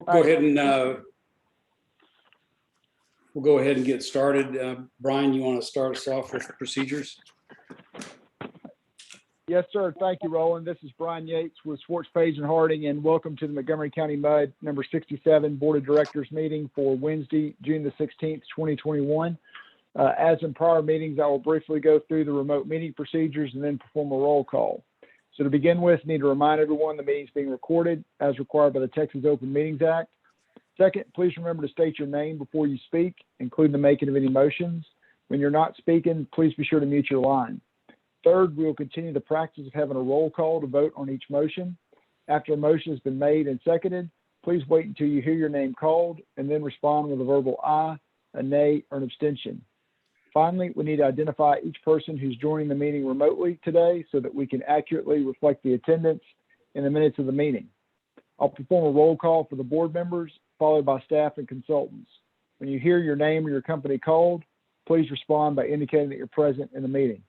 Go ahead and we'll go ahead and get started. Brian, you want to start us off with procedures? Yes, sir. Thank you, Roland. This is Brian Yates with Schwartz, Page and Harding, and welcome to the Montgomery County MUD number 67 Board of Directors meeting for Wednesday, June the 16th, 2021. As in prior meetings, I will briefly go through the remote meeting procedures and then perform a roll call. So to begin with, I need to remind everyone the meeting is being recorded as required by the Texas Open Meetings Act. Second, please remember to state your name before you speak, including the making of any motions. When you're not speaking, please be sure to mute your line. Third, we will continue the practice of having a roll call to vote on each motion. After a motion has been made and seconded, please wait until you hear your name called and then respond with a verbal aye, a nay, or an abstention. Finally, we need to identify each person who's joining the meeting remotely today so that we can accurately reflect the attendance in the minutes of the meeting. I'll perform a roll call for the board members, followed by staff and consultants. When you hear your name or your company called, please respond by indicating that you're present in the meeting.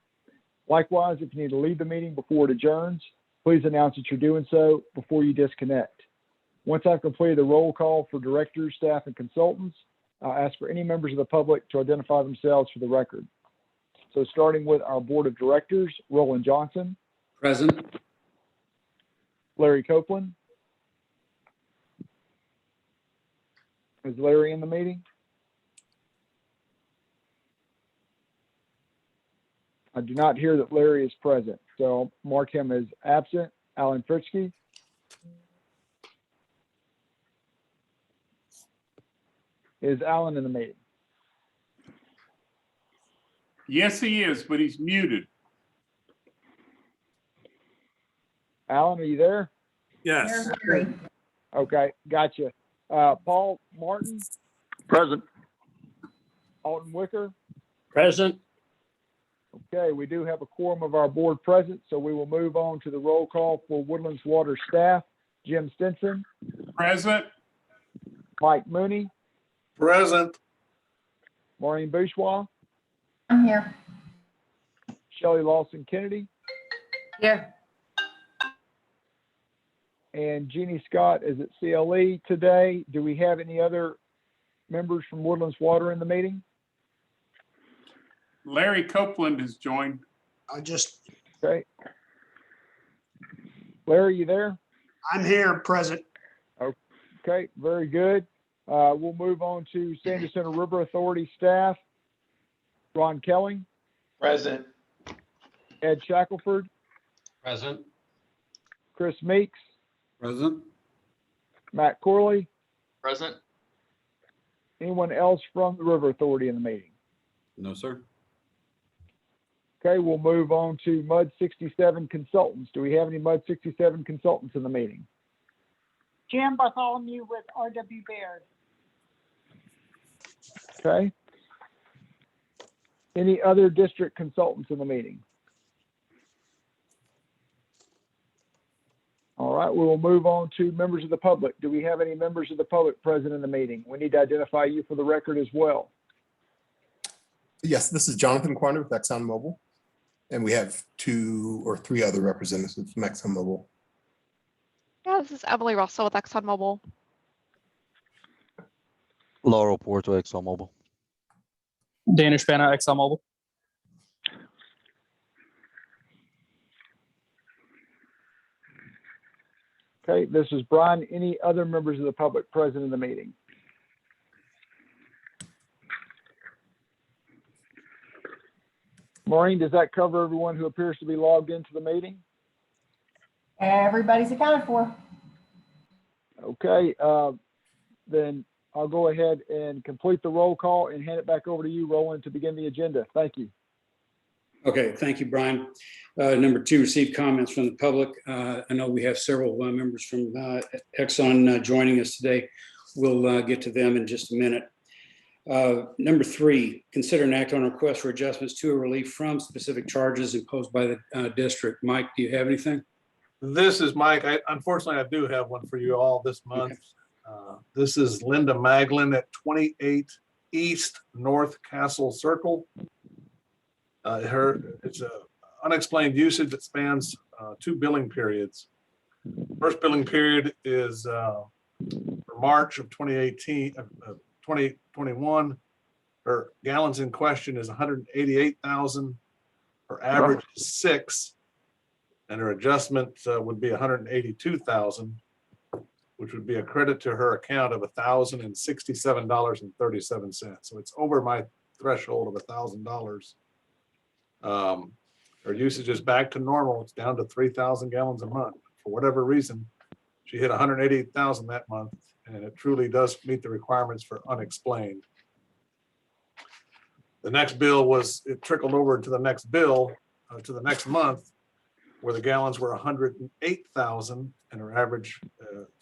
Likewise, if you need to leave the meeting before it adjourns, please announce that you're doing so before you disconnect. Once I've completed the roll call for directors, staff, and consultants, I'll ask for any members of the public to identify themselves for the record. So starting with our board of directors, Roland Johnson. Present. Larry Copeland. Is Larry in the meeting? I do not hear that Larry is present, so I'll mark him as absent. Alan Fritzke. Is Alan in the meeting? Yes, he is, but he's muted. Alan, are you there? Yes. Okay, gotcha. Paul Martin. Present. Alton Wicker. Present. Okay, we do have a quorum of our board present, so we will move on to the roll call for Woodlands Water staff. Jim Stinson. Present. Mike Mooney. Present. Maureen Bourgeois. I'm here. Shelley Lawson Kennedy. Here. And Jeannie Scott is at CLE today. Do we have any other members from Woodlands Water in the meeting? Larry Copeland has joined. Okay. Larry, you there? I'm here, present. Okay, very good. We'll move on to Sandy Center River Authority staff. Ron Kelling. Present. Ed Shackelford. Present. Chris Meeks. Present. Matt Corley. Present. Anyone else from the River Authority in the meeting? No, sir. Okay, we'll move on to MUD 67 consultants. Do we have any MUD 67 consultants in the meeting? Jim Bartholomew with R.W. Baird. Okay. Any other district consultants in the meeting? All right, we will move on to members of the public. Do we have any members of the public present in the meeting? We need to identify you for the record as well. Yes, this is Jonathan Quander with ExxonMobil, and we have 2 or 3 other representatives from ExxonMobil. Yeah, this is Emily Russell with ExxonMobil. Laurel Porto, ExxonMobil. Danish Banner, ExxonMobil. Okay, this is Brian. Any other members of the public present in the meeting? Maureen, does that cover everyone who appears to be logged into the meeting? Everybody's accounted for. Okay, then I'll go ahead and complete the roll call and hand it back over to you, Roland, to begin the agenda. Thank you. Okay, thank you, Brian. Number 2, receive comments from the public. I know we have several members from Exxon joining us today. We'll get to them in just a minute. Number 3, consider an act on request for adjustments to or relief from specific charges imposed by the district. Mike, do you have anything? This is Mike. Unfortunately, I do have one for you all this month. Okay. This is Linda Maglin at 28 East North Castle Circle. It's a unexplained usage that spans 2 billing periods. First billing period is for March of 2021, her gallons in question is 188,000. Her average is 6, and her adjustment would be 182,000, which would be a credit to her account of $1,067.37. So it's over my threshold of $1,000. Her usage is back to normal. It's down to 3,000 gallons a month. For whatever reason, she hit 188,000 that month, and it truly does meet the requirements for unexplained. The next bill it trickled over to the next bill, to the next month, where the gallons were 108,000, and her average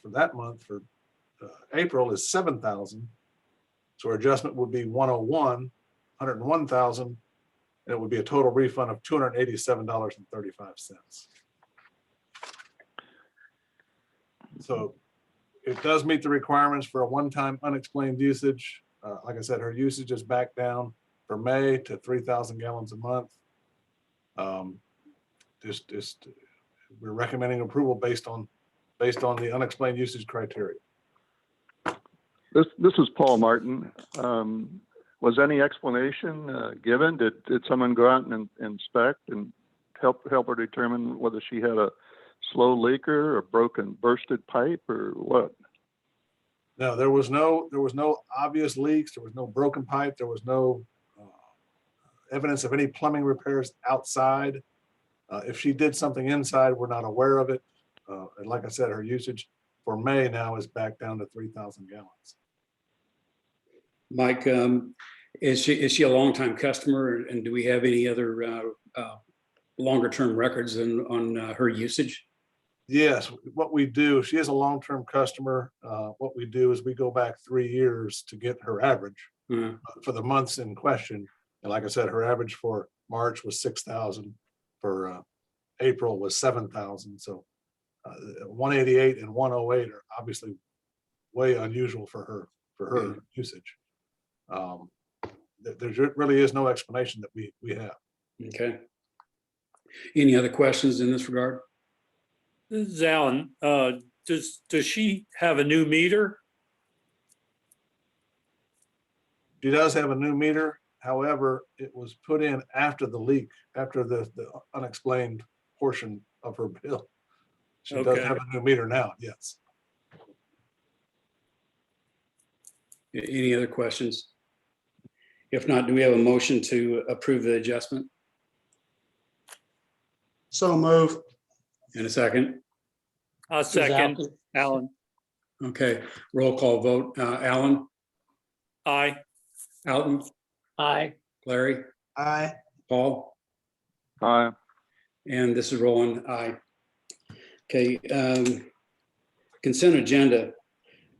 for that month, for April, is 7,000. So her adjustment would be 101,000, and it would be a total refund of $287.35. So it does meet the requirements for a one-time unexplained usage. Like I said, her usage is back down for May to 3,000 gallons a month. We're recommending approval based on the unexplained usage criteria. This is Paul Martin. Was any explanation given? Did someone go out and inspect and help her determine whether she had a slow leaker or bursted pipe or what? No, there was no obvious leaks. There was no broken pipe. There was no evidence of any plumbing repairs outside. If she did something inside, we're not aware of it. And like I said, her usage for May now is back down to 3,000 gallons. Mike, is she a longtime customer, and do we have any other longer term records on her usage? Yes, what we do, she is a long-term customer. What we do is we go back 3 years to get her average for the months in question. And like I said, her average for March was 6,000. For April was 7,000. So 188 and 108 are obviously way unusual for her usage. There really is no explanation that we have. Okay. Any other questions in this regard? This is Alan. Does she have a new meter? She does have a new meter. However, it was put in after the leak, after the unexplained portion of her bill. She does Okay. have a new meter now, yes. Any other questions? If not, do we have a motion to approve the adjustment? So move. In a second. A second, Alan. Okay, roll call vote. Alan, Aye. Alton, Aye. Larry, Aye. Paul, Aye. and this is Roland. Aye. Okay, consent agenda.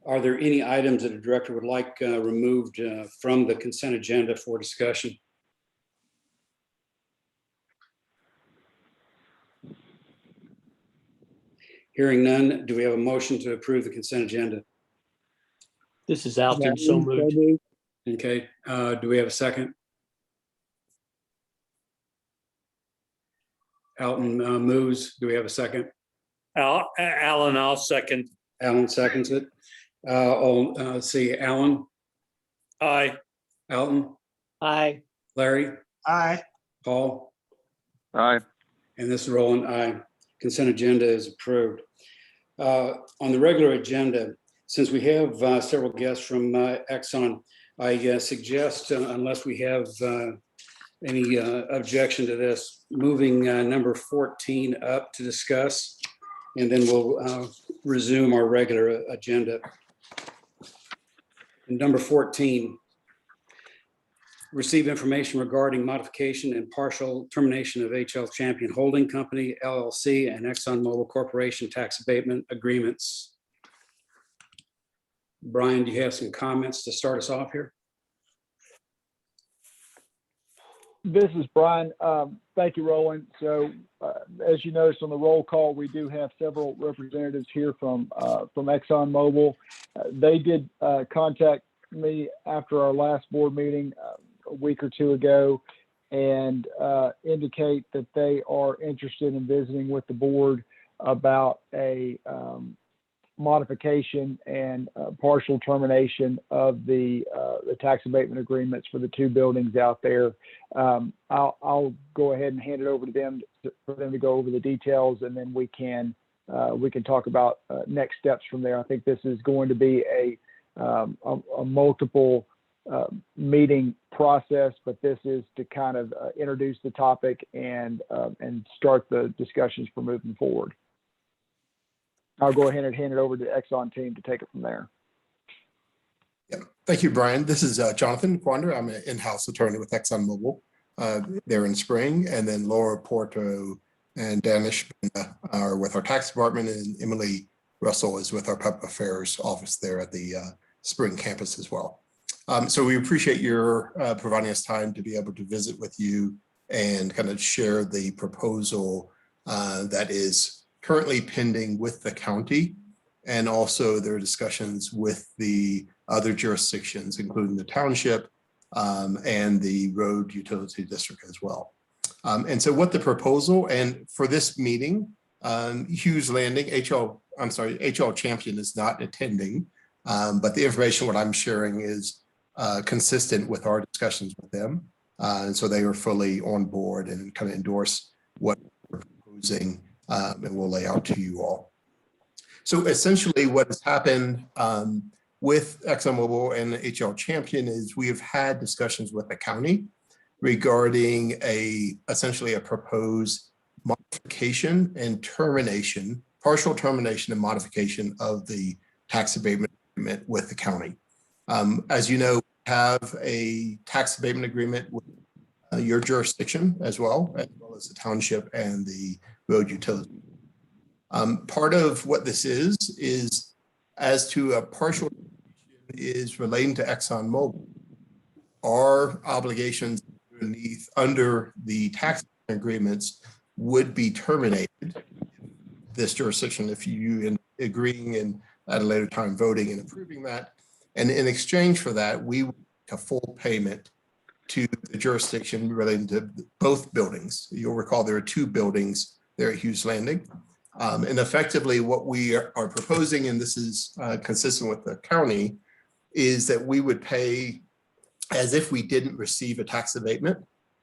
Are there any items that a director would like removed from the consent agenda for discussion? Hearing none, do we have a motion to approve the consent agenda? This is Alton, so moved. Okay, do we have a second? Alton moves. Do we have a second? Alan, I'll second. Alan seconds it. Let's see, Alan, Aye. Alton, Aye. Larry, Aye. Paul, Aye. and this is Roland. Aye. Consent agenda is approved. On the regular agenda, since we have several guests from Exxon, I suggest, unless we have any objection to this, moving number 14 up to discuss, and then we'll resume our regular agenda. And number 14, receive information regarding modification and partial termination of HL Champion Holding Company, LLC, and ExxonMobil Corporation tax abatement agreements. Brian, do you have some comments to start us off here? This is Brian. Thank you, Roland. So as you noticed on the roll call, we do have several representatives here from ExxonMobil. They did contact me after our last board meeting a week or two ago and indicate that they are interested in visiting with the board about a modification and partial termination of the tax abatement agreements for the two buildings out there. I'll go ahead and hand it over to them for them to go over the details, and then we can talk about next steps from there. I think this is going to be a multiple meeting process, but this is to kind of introduce the topic and start the discussions for moving forward. I'll go ahead and hand it over to the Exxon team to take it from there. Yeah. Thank you, Brian. This is Jonathan Quander. I'm an in-house attorney with ExxonMobil there in Spring, and then Laura Porto and Danish are with our tax department, and Emily Russell is with our public affairs office there at the Spring campus as well. So we appreciate your providing us time to be able to visit with you and kind of share the proposal that is currently pending with the county, and also there are discussions with the other jurisdictions, including the township and the road utility district as well. And so what the proposal, and for this meeting, Hughes Landing, HL Champion is not attending, but the information what I'm sharing is consistent with our discussions with them. And so they are fully on board and kind of endorse what we're proposing, and we'll lay out to you all. So essentially what has happened with ExxonMobil and HL Champion is we have had discussions with the county regarding essentially a proposed modification and termination, partial termination and modification of the tax abatement agreement with the county. As you know, we have a tax abatement agreement with your jurisdiction as well as the township and the road utility. Part of what this is as to a partial is relating to ExxonMobil. Our obligations under the tax agreements would be terminated this jurisdiction if you in agreeing and at a later time voting and approving that. And in exchange for that, we would make a full payment to the jurisdiction relating to both buildings. You'll recall there are two buildings there at Hughes Landing. And effectively what we are proposing, and this is consistent with the county, is that we would pay as if we didn't receive a tax abatement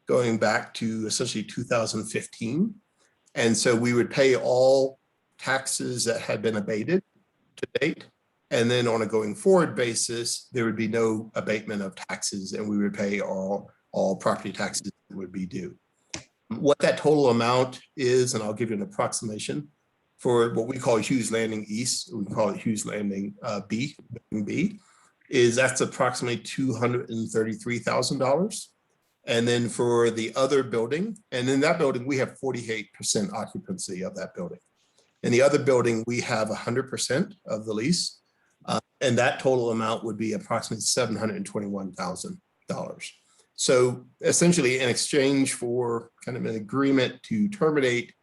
going back to essentially 2015. And so we would pay all taxes that had been abated to date. And then on a going forward basis, there would be no abatement of taxes, and we would pay all property taxes that would be due. What that total amount is, and I'll give you an approximation, for what we call Hughes Landing East, we call it Hughes Landing B, is that's approximately $233,000. And then for the other building, and in that building, we have 48% occupancy of that building. In the other building, we have 100% of the lease. And that total amount would be approximately $721,000. So essentially in exchange for kind of an agreement to terminate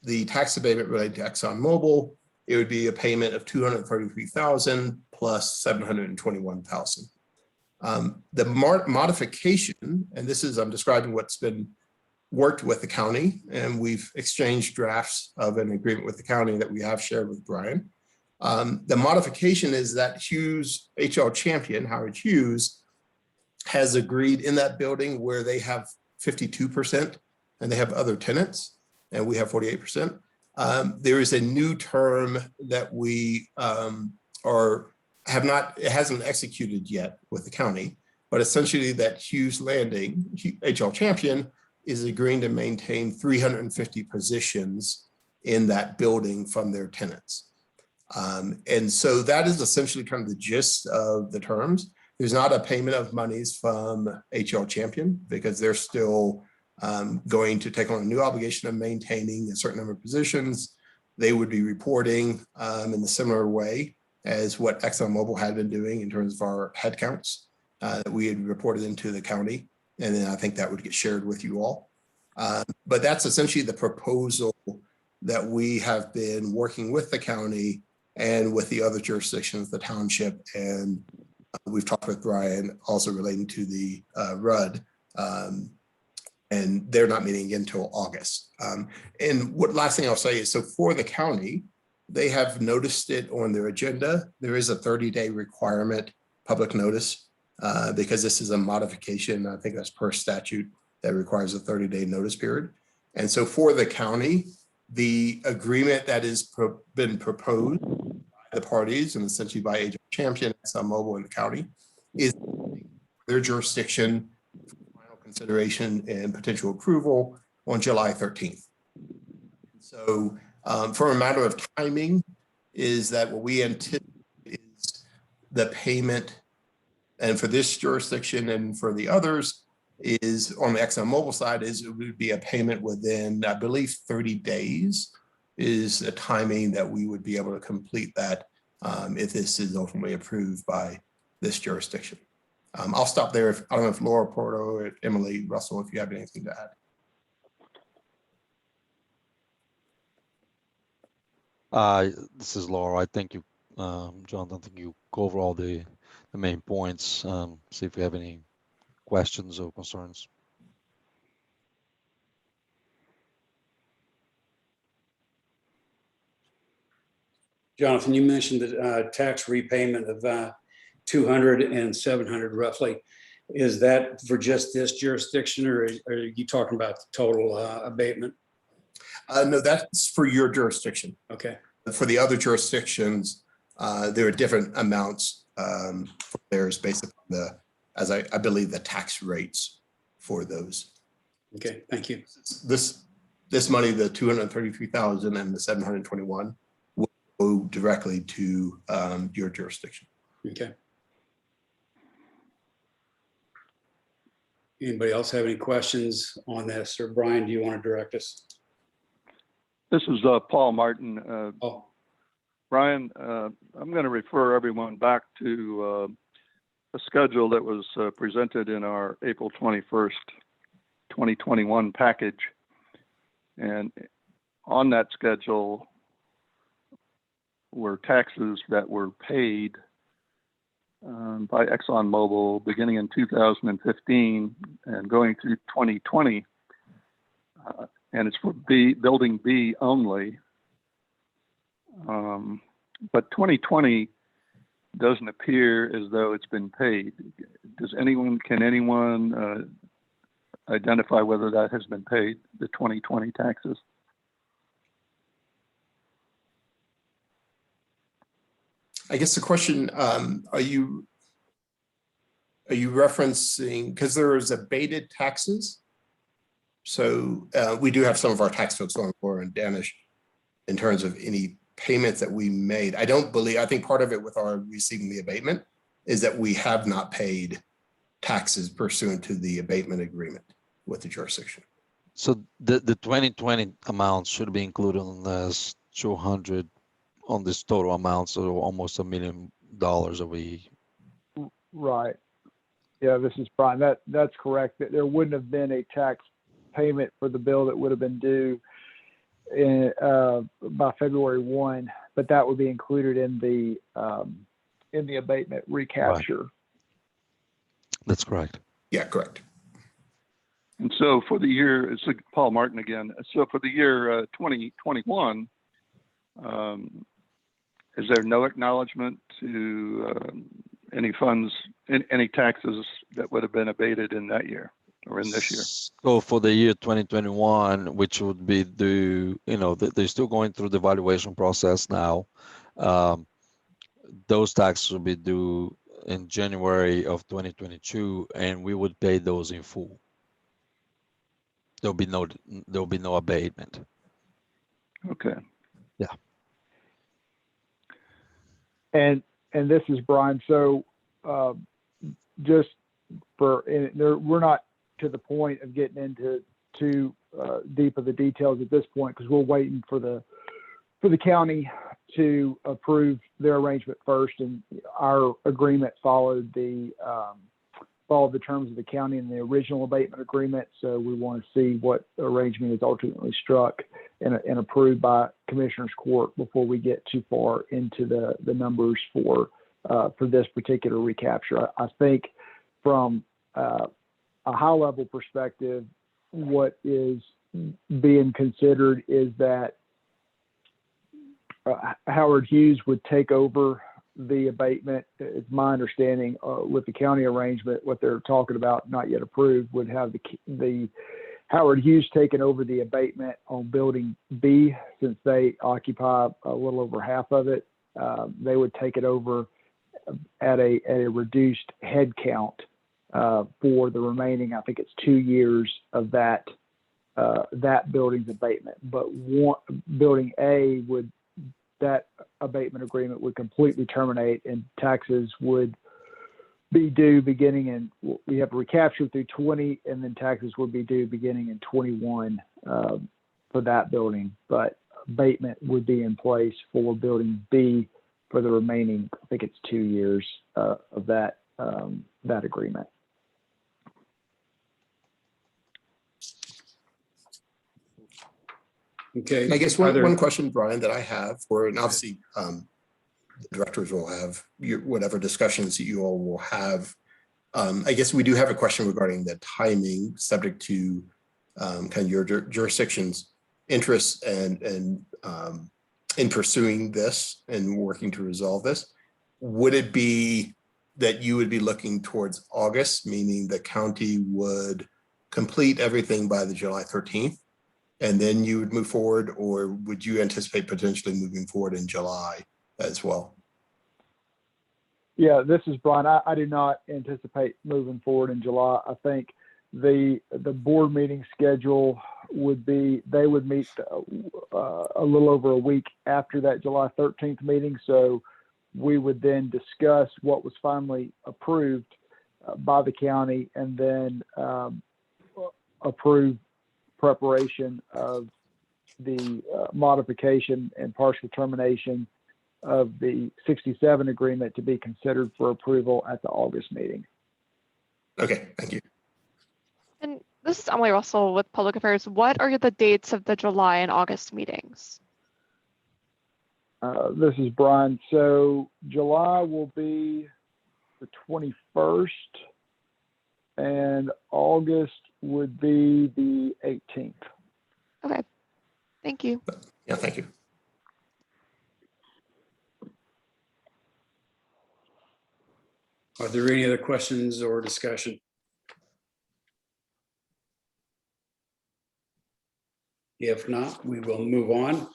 the tax abatement related to ExxonMobil, it would be a payment of $233,000 plus $721,000. The modification, and this is, I'm describing what's been worked with the county, and we've exchanged drafts of an agreement with the county that we have shared with Brian. The modification is that Hughes, HL Champion, Howard Hughes, has agreed in that building where they have 52% and they have other tenants, and we have 48%. There is a new term that we it hasn't been executed yet with the county, but essentially that Hughes Landing, HL Champion, is agreeing to maintain 350 positions in that building from their tenants. And so that is essentially kind of the gist of the terms. There's not a payment of monies from HL Champion because they're still going to take on a new obligation of maintaining a certain number of positions. They would be reporting in a similar way as what ExxonMobil had been doing in terms of our headcounts that we had reported into the county. And then I think that would get shared with you all. But that's essentially the proposal that we have been working with the county and with the other jurisdictions, the township, and we've talked with Brian also relating to the RUD, and they're not meeting again until August. And what last thing I'll say is, so for the county, they have noticed it on their agenda. There is a 30-day requirement, public notice, because this is a modification. I think that's per statute that requires a 30-day notice period. And so for the county, the agreement that has been proposed by the parties and essentially by Agent Champion, ExxonMobil, and the county is their jurisdiction, final consideration and potential approval on July 13th. So for a matter of timing, is that what we anticipate is the payment, and for this jurisdiction and for the others, is on the ExxonMobil side, is it would be a payment within, I believe, 30 days is the timing that we would be able to complete that if this is ultimately approved by this jurisdiction. I'll stop there. I don't know if Laura Porto or Emily Russell, if you have anything to add. This is Laura. I thank you, Jonathan. I think you cover all the main points. See if you have any questions or concerns. Jonathan, you mentioned the tax repayment of 200 and 700 roughly. Is that for just this jurisdiction, or are you talking about the total abatement? No, that's for your jurisdiction. Okay. For the other jurisdictions, there are different amounts. There's based upon the, as I believe, the tax rates for those. Okay, thank you. This money, the 233,000 and the 721, will go directly to your jurisdiction. Okay. Anybody else have any questions on this? Or Brian, do you want to direct us? This is Paul Martin. Oh, Brian, I'm going to refer everyone back to a schedule that was presented in our April 21st, 2021 package. And on that schedule were taxes that were paid by ExxonMobil beginning in 2015 and going through 2020. And it's for building B only. But 2020 doesn't appear as though it's been paid. Can anyone identify whether that has been paid, the 2020 taxes? I guess the question, are you referencing, because there is abated taxes? So we do have some of our tax folks on board and Danish in terms of any payments that we made. I think part of it with our receiving the abatement is that we have not paid taxes pursuant to the abatement agreement with the jurisdiction. So the 2020 amount should be included on this 200 on this total amount, so almost $1 million a week. Right. Yeah, this is Brian. That's correct. That there wouldn't have been a tax payment for the bill that would have been due by February 1, but that would be included in the abatement recapture. Right. That's correct. Yeah, correct. And so for the year, it's Paul Martin again. So for the year 2021, is there no acknowledgement to any funds, any taxes that would have been abated in that year or in this year? So for the year 2021, which would be due, they're still going through the valuation process now. Those taxes will be due in January of 2022, and we would pay those in full. There'll be no abatement. Okay. Yeah. And this is Brian. So just we're not to the point of getting into too deep of the details at this point because we're waiting for the county to approve their arrangement first, and our agreement followed the terms of the county in the original abatement agreement. So we want to see what arrangement is ultimately struck and approved by Commissioners Court before we get too far into the numbers for this particular recapture. I think from a high level perspective, what is being considered is that Howard Hughes would take over the abatement. It's my understanding with the county arrangement, what they're talking about, not yet approved, would have the Howard Hughes taking over the abatement on building B, since they occupy a little over half of it. They would take it over at a reduced head count for the remaining, I think it's 2 years of that building's abatement. But building A that abatement agreement would completely terminate, and taxes would be due beginning in, we have recapture through 20, and then taxes would be due beginning in 21 for that building. But abatement would be in place for building B for the remaining, I think it's 2 years of that agreement. Okay. I guess Are there- one question, Brian, that I have, and obviously the directors will have whatever discussions that you all will have. I guess we do have a question regarding the timing, subject to kind of your jurisdiction's interests and in pursuing this and working to resolve this. Would it be that you would be looking towards August, meaning the county would complete everything by the July 13th, and then you would move forward, or would you anticipate potentially moving forward in July as well? Yeah, this is Brian. I do not anticipate moving forward in July. I think the board meeting schedule would be, they would meet a little over a week after that July 13th meeting. So we would then discuss what was finally approved by the county, and then approve preparation of the modification and partial termination of the 67 agreement to be considered for approval at the August meeting. Okay, thank you. And this is Emily Russell with Public Affairs. What are the dates of the July and August meetings? This is Brian. So July will be the 21st, and August would be the 18th. Okay, thank you. Yeah, thank you. Are there any other questions or discussion? If not, we will move on.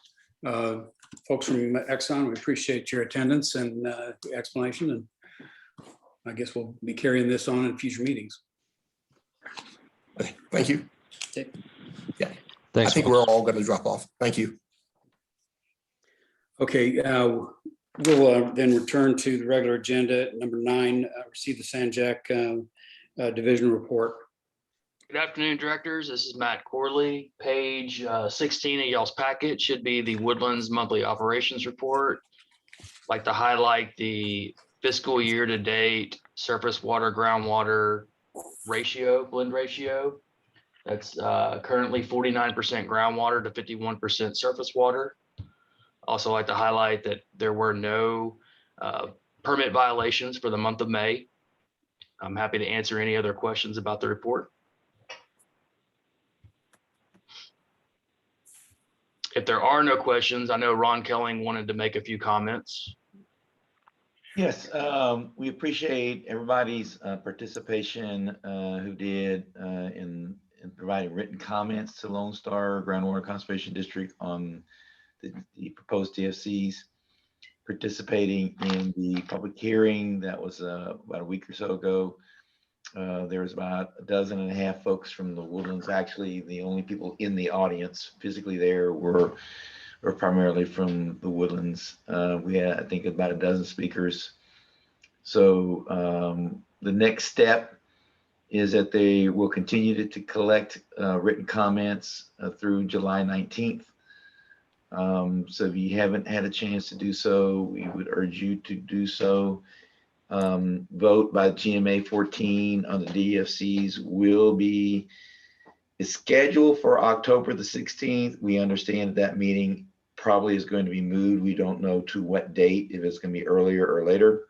Folks from Exxon, we appreciate your attendance and explanation, and I guess we'll be carrying this on in future meetings. Okay, thank you. Okay. Yeah, Thanks, I think folks. we're all going to drop off. Thank you. Okay, we'll then return to the regular agenda. Number 9, receive the Sanjak division report. Good afternoon, directors. This is Matt Corley. Page 16 of y'all's packet should be the Woodlands Monthly Operations Report. I'd like to highlight the fiscal year to date surface water, groundwater ratio, blend ratio. That's currently 49% groundwater to 51% surface water. Also like to highlight that there were no permit violations for the month of May. I'm happy to answer any other questions about the report. If there are no questions, I know Ron Kelling wanted to make a few comments. Yes, we appreciate everybody's participation who did in providing written comments to Lone Star Groundwater Conservation District on the proposed TFCs, participating in the public hearing that was about a week or so ago. There was about 12.5 folks from the Woodlands. Actually, the only people in the audience physically there were primarily from the Woodlands. We had, I think, about 12 speakers. So the next step is that they will continue to collect written comments through July 19th. So if you haven't had a chance to do so, we would urge you to do so. Vote by GMA 14 on the DFCs is scheduled for October the 16th. We understand that meeting probably is going to be moved. We don't know to what date, if it's going to be earlier or later.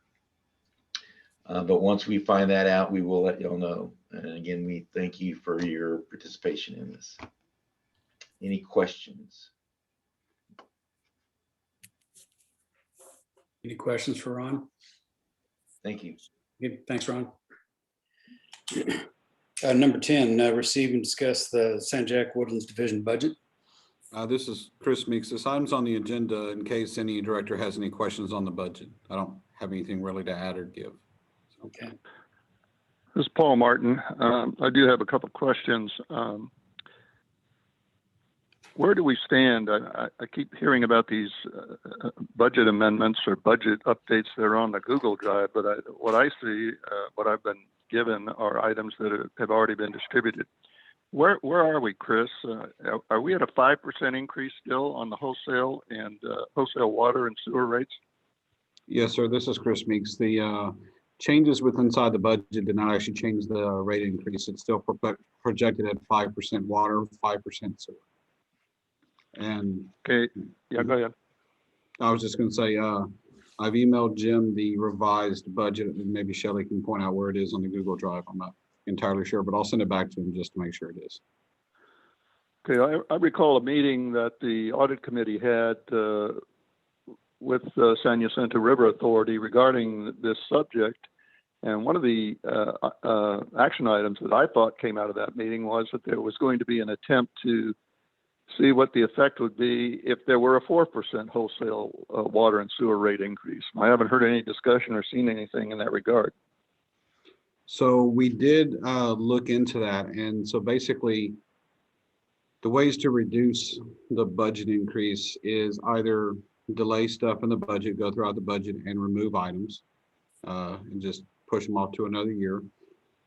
But once we find that out, we will let y'all know. And again, we thank you for your participation in this. Any questions? Any questions for Ron? Thank you. Good. Thanks, Ron. Number 10, receive and discuss the San Jac Woodlands Division budget. This is Chris Meeks. This item's on the agenda in case any director has any questions on the budget. I don't have anything really to add or give. Okay. This is Paul Martin. I do have a couple questions. Where do we stand? I keep hearing about these budget amendments or budget updates that are on the Google Drive, but what I see, what I've been given are items that have already been distributed. Where are we, Chris? Are we at a 5% increase still on the wholesale and wholesale water and sewer rates? Yes, sir. This is Chris Meeks. The changes within inside the budget did not actually change the rate increase. It's still projected at 5% water, 5% sewer. And okay, yeah, go ahead. I was just going to say, I've emailed Jim the revised budget, and maybe Shelley can point out where it is on the Google Drive. I'm not entirely sure, but I'll send it back to him just to make sure it is. Okay, I recall a meeting that the audit committee had with San Jacinto River Authority regarding this subject. And one of the action items that I thought came out of that meeting was that there was going to be an attempt to see what the effect would be if there were a 4% wholesale water and sewer rate increase. I haven't heard any discussion or seen anything in that regard. So we did look into that. And so basically, the ways to reduce the budget increase is either delay stuff in the budget, go throughout the budget and remove items and just push them off to another year.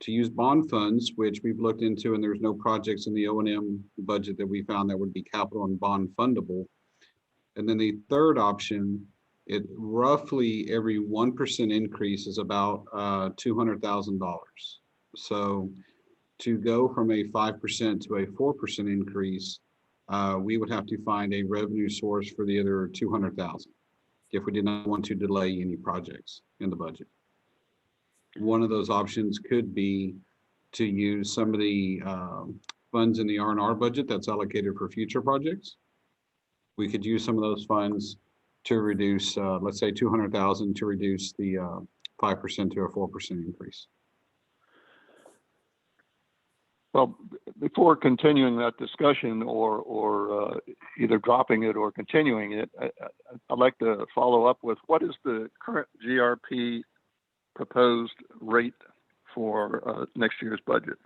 To use bond funds, which we've looked into, and there's no projects in the O&M budget that we found that would be capital and bond fundable. And then the third option, it roughly every 1% increase is about $200,000. So to go from a 5% to a 4% increase, we would have to find a revenue source for the other 200,000 if we did not want to delay any projects in the budget. One of those options could be to use some of the funds in the R&R budget that's allocated for future projects. We could use some of those funds to reduce, let's say 200,000 to reduce the 5% to a 4% increase. Well, before continuing that discussion or either dropping it or continuing it, I'd like to follow up with what is the current GRP proposed rate for next year's budget?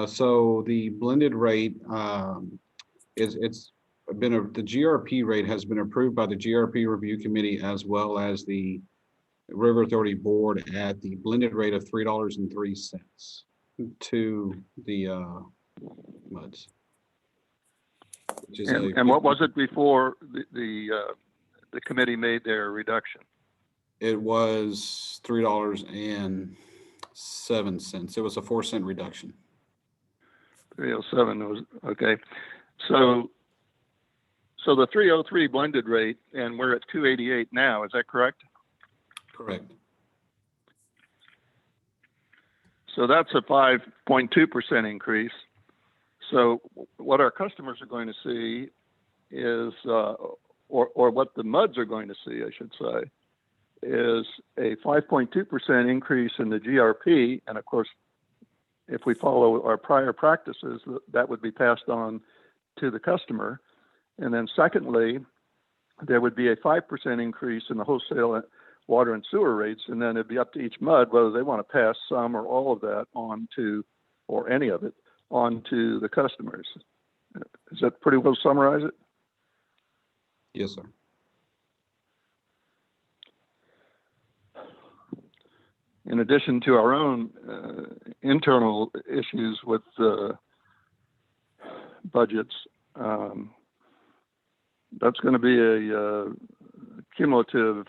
So the blended rate the GRP rate has been approved by the GRP Review Committee as well as the River Authority Board at the blended rate of $3.03 to the MUDs. Which is and what was it before the committee made their reduction? It was $3.07. It was a 4-cent reduction. 307 was okay. So the 303 blended rate, and we're at 288 now. Is that correct? Correct. So that's a 5.2% increase. So what our customers are going to see is, or what the MUDs are going to see, I should say, is a 5.2% increase in the GRP. And of course, if we follow our prior practices, that would be passed on to the customer. And then secondly, there would be a 5% increase in the wholesale water and sewer rates. And then it'd be up to each MUD whether they want to pass some or all of that on to, or any of it, on to the customers. Does that pretty well summarize it? Yes, sir. In addition to our own internal issues with budgets, that's going to be a cumulative,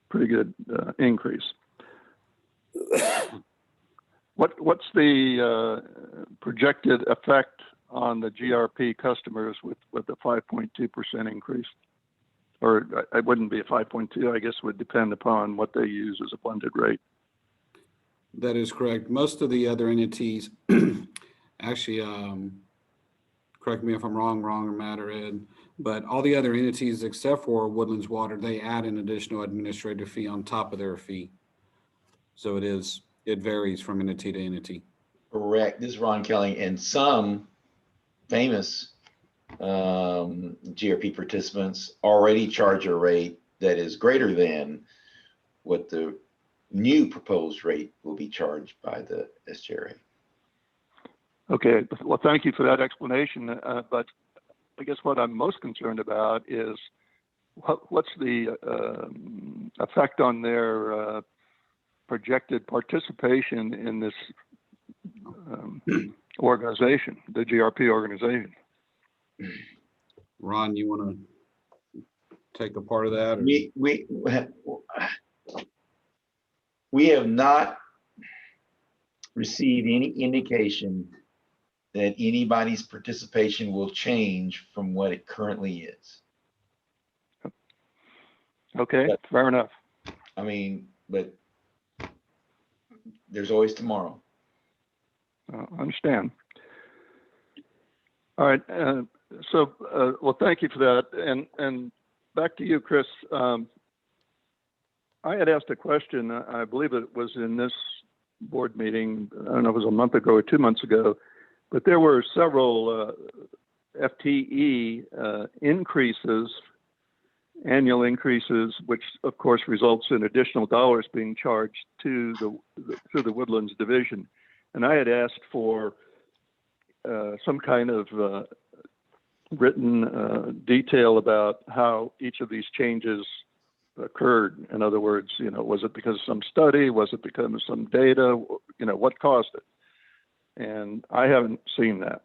pretty good increase. What's the projected effect on the GRP customers with the 5.2% increase? Or it wouldn't be a 5.2, I guess would depend upon what they use as a blended rate. That is correct. Most of the other entities actually, correct me if I'm wrong or Matt or Ed, But all the other entities except for Woodlands Water, they add an additional administrative fee on top of their fee. So it varies from entity to entity. Correct. This is Ron Kelly, and some famous GRP participants already charge a rate that is greater than what the new proposed rate will be charged by the SGRA. Okay, well, thank you for that explanation. But I guess what I'm most concerned about is what's the effect on their projected participation in this organization, the GRP organization. Ron, you want to take a part of that? Or? We have not received any indication that anybody's participation will change from what it currently is. Okay, fair enough. I mean, but there's always tomorrow. I understand. All right. Well, thank you for that. And back to you, Chris. I had asked a question. I believe it was in this board meeting. I don't know if it was a month ago or 2 months ago, but there were several FTE increases, annual increases, which of course results in additional dollars being charged to the Woodlands division. And I had asked for some kind of written detail about how each of these changes occurred. In other words, was it because of some study? Was it because of some data? What caused it? And I haven't seen that.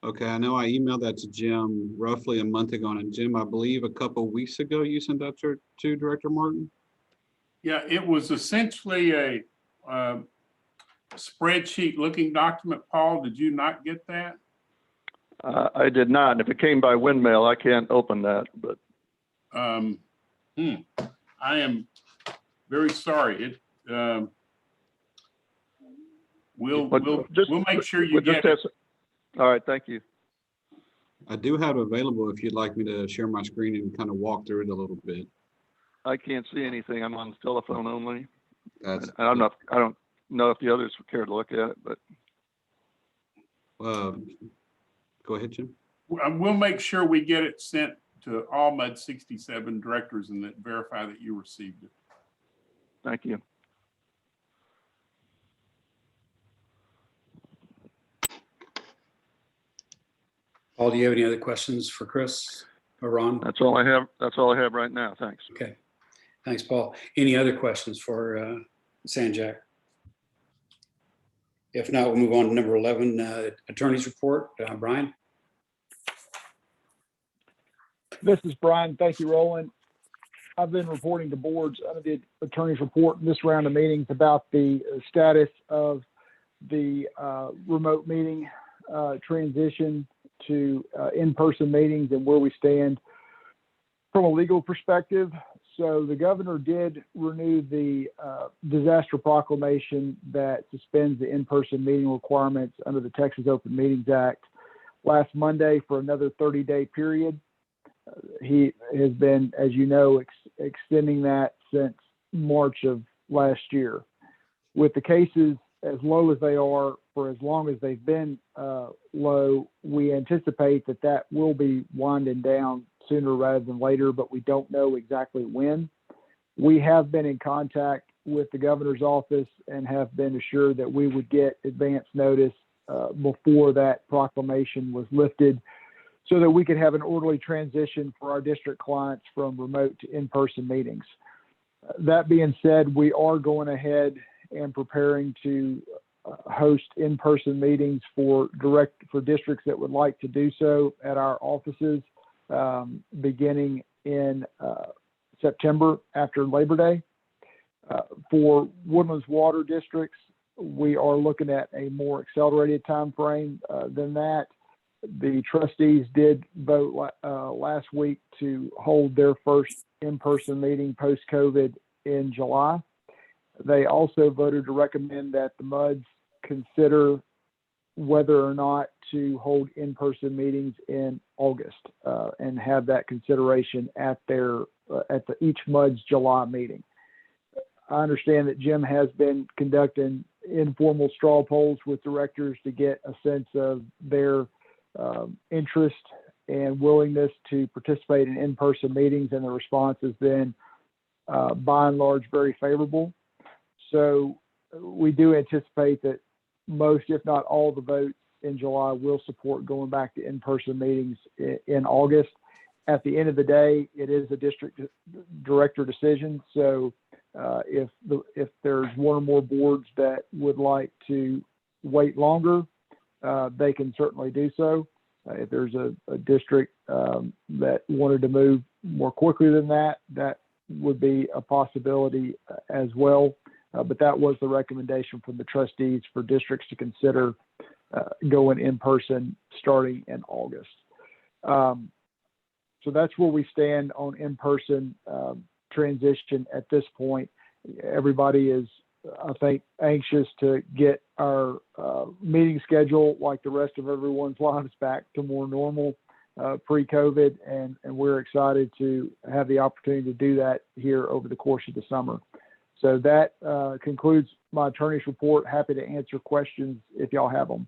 Okay, I know I emailed that to Jim roughly a month ago, and Jim, I believe a couple of weeks ago you sent that to Director Martin. Yeah, it was essentially a spreadsheet looking document. Paul, did you not get that? I did not. And if it came by windmail, I can't open that. But I am very sorry. We'll make sure you get it. All right, thank you. I do have it available if you'd like me to share my screen and kind of walk through it a little bit. I can't see anything. I'm on telephone only. I don't know if the others would care to look at it, but. Go ahead, Jim. We'll make sure we get it sent to all MUD 67 directors and that verify that you received it. Thank you. Paul, do you have any other questions for Chris or Ron? That's all I have. That's all I have right now. Thanks. Okay. Thanks, Paul. Any other questions for Sanjak? If not, we'll move on to number 11, attorney's report. Brian? This is Brian. Thank you, Roland. I've been reporting to boards under the attorney's report in this round of meetings about the status of the remote meeting transition to in-person meetings and where we stand from a legal perspective. So the governor did renew the disaster proclamation that suspends the in-person meeting requirements under the Texas Open Meetings Act last Monday for another 30-day period. He has been, as you know, extending that since March of last year. With the cases as low as they are for as long as they've been low, we anticipate that will be winding down sooner rather than later, but we don't know exactly when. We have been in contact with the governor's office and have been assured that we would get advance notice before that proclamation was lifted so that we could have an orderly transition for our district clients from remote to in-person meetings. That being said, we are going ahead and preparing to host in-person meetings for districts that would like to do so at our offices beginning in September after Labor Day. For Woodlands Water districts, we are looking at a more accelerated time frame than that. The trustees did vote last week to hold their first in-person meeting post-COVID in July. They also voted to recommend that the MUDs consider whether or not to hold in-person meetings in August and have that consideration at each MUD's July meeting. I understand that Jim has been conducting informal straw polls with directors to get a sense of their interest and willingness to participate in in-person meetings, and the response has been by and large very favorable. So we do anticipate that most, if not all, the votes in July will support going back to in-person meetings in August. At the end of the day, it is a district director decision. So if there's one or more boards that would like to wait longer, they can certainly do so. If there's a district that wanted to move more quickly than that, that would be a possibility as well. But that was the recommendation from the trustees for districts to consider going in person starting in August. So that's where we stand on in-person transition at this point. Everybody is, I think, anxious to get our meeting schedule, like the rest of everyone's lives, back to more normal pre-COVID, and we're excited to have the opportunity to do that here over the course of the summer. So that concludes my attorney's report. Happy to answer questions if y'all have them.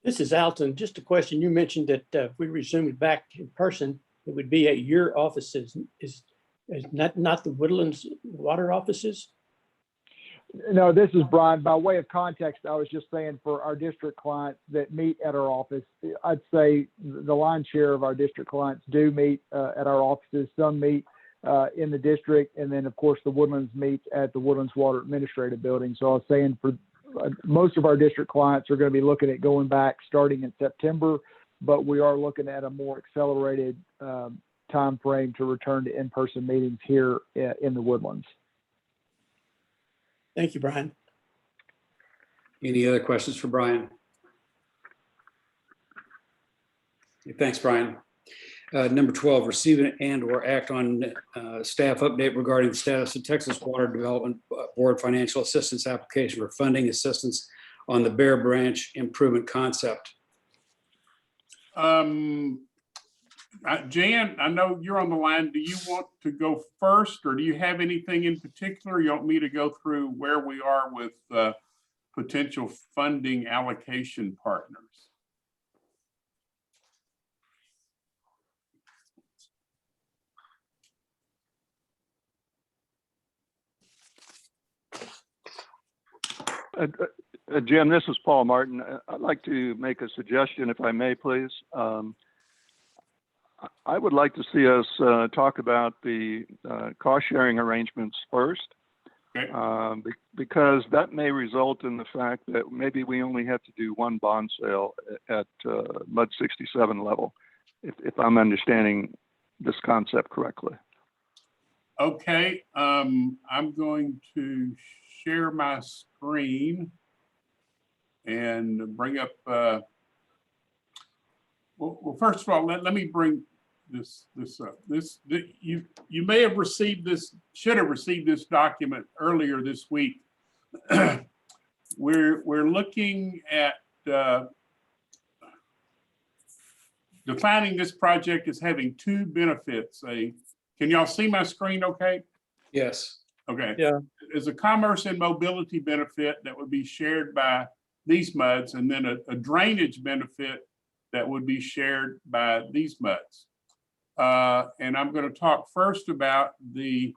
This is Alton. Just a question. You mentioned that if we resumed back in person, it would be at your offices. Is not the Woodlands water offices? No, this is Brian. By way of context, I was just saying for our district clients that meet at our office, I'd say the lion's share of our district clients do meet at our offices. Some meet in the district, and then of course the Woodlands meets at the Woodlands Water Administrative Building. So I was saying for most of our district clients are going to be looking at going back starting in September, but we are looking at a more accelerated time frame to return to in-person meetings here in the Woodlands. Thank you, Brian. Any other questions for Brian? Thanks, Brian. Number 12, receive and/or act on staff update regarding the status of Texas Water Development Board financial assistance application for funding assistance on the Bear Branch improvement concept. Jan, I know you're on the line. Do you want to go first, or do you have anything in particular? You want me to go through where we are with potential funding allocation partners? Jim, this is Paul Martin. I'd like to make a suggestion, if I may, please. I would like to see us talk about the cost-sharing arrangements first, because that may result in the fact that maybe we only have to do one bond sale at MUD 67 level, if I'm understanding this concept correctly. Okay, I'm going to share my screen and bring up, well, first of all, let me bring this up. You may have received this, should have received this document earlier this week. We're looking at defining this project as having two benefits. Can y'all see my screen okay? Yes. Okay. Yeah. There's a commerce and mobility benefit that would be shared by these MUDs, and then a drainage benefit that would be shared by these MUDs. And I'm going to talk first about the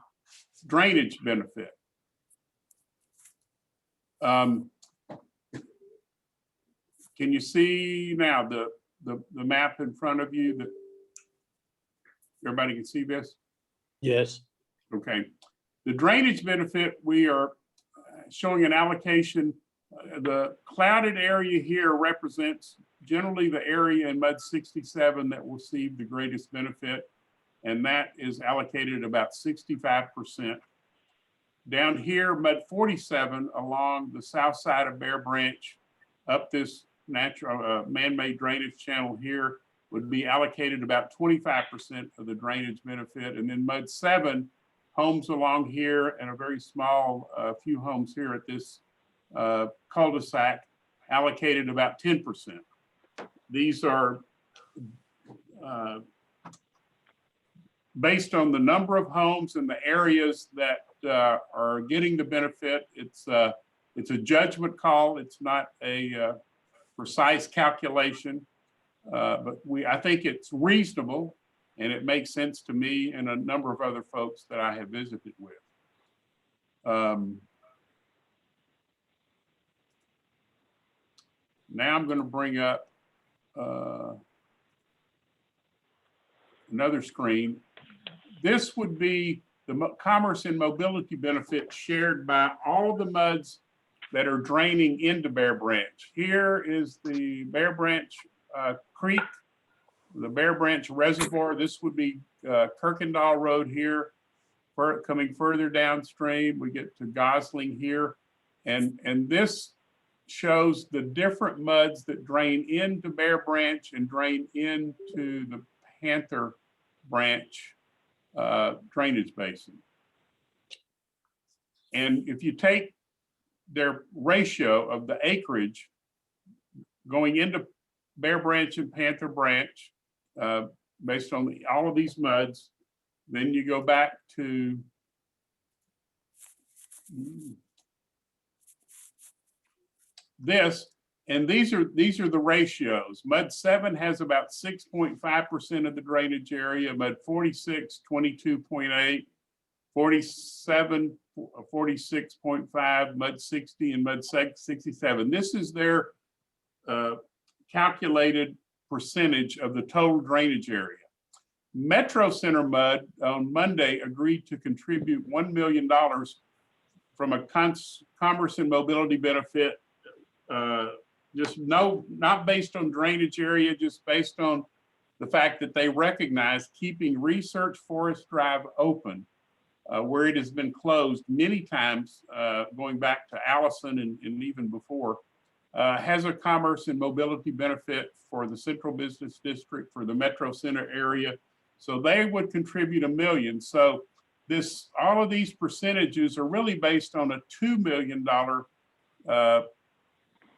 drainage benefit. Can you see now the map in front of you? That everybody can see this? Yes. Okay. The drainage benefit, we are showing an allocation. The clouded area here represents generally the area in MUD 67 that will receive the greatest benefit, and that is allocated about 65%. Down here, MUD 47 along the south side of Bear Branch, up this natural man-made drainage channel here, would be allocated about 25% of the drainage benefit, and then MUD 7 homes along here and a very small few homes here at this cul-de-sac allocated about 10%. These are based on the number of homes and the areas that are getting the benefit. It's a judgment call. It's not a precise calculation, but I think it's reasonable, and it makes sense to me and a number of other folks that I have visited with. Now I'm going to bring up another screen. This would be the commerce and mobility benefit shared by all the MUDs that are draining into Bear Branch. Here is the Bear Branch Creek, the Bear Branch Reservoir. This would be Kirkendall Road here. Coming further downstream, we get to Gosling here. And this shows the different MUDs that drain into Bear Branch and drain into the Panther Branch drainage basin. And if you take their ratio of the acreage going into Bear Branch and Panther Branch, based on all of these MUDs, then you go back to this, and these are the ratios. MUD 7 has about 6.5% of the drainage area, MUD 46, 22.8, 47, 46.5, MUD 60, and MUD 67. This is their calculated percentage of the total drainage area. Metro Center MUD on Monday agreed to contribute $1 million from a commerce and mobility benefit, not based on drainage area, just based on the fact that they recognize keeping Research Forest Drive open, where it has been closed many times, going back to Allison and even before, has a commerce and mobility benefit for the Central Business District, for the Metro Center area. So they would contribute $1 million. So all of these percentages are really based on a $2 million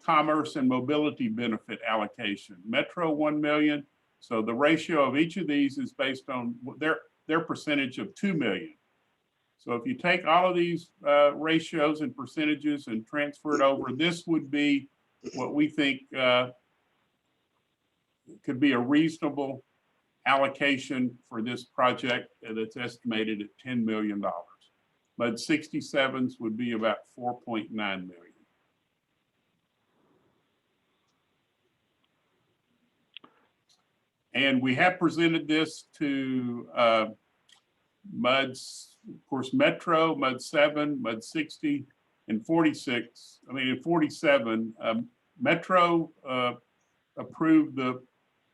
commerce and mobility benefit allocation. Metro 1 million. So the ratio of each of these is based on their percentage of 2 million. So if you take all of these ratios and percentages and transfer it over, this would be what we think could be a reasonable allocation for this project that's estimated at $10 million. MUD 67s would be about 4.9 million. And we have presented this to MUDs, of course, Metro, MUD 7, MUD 60, and 46. I mean, in 47, Metro approved the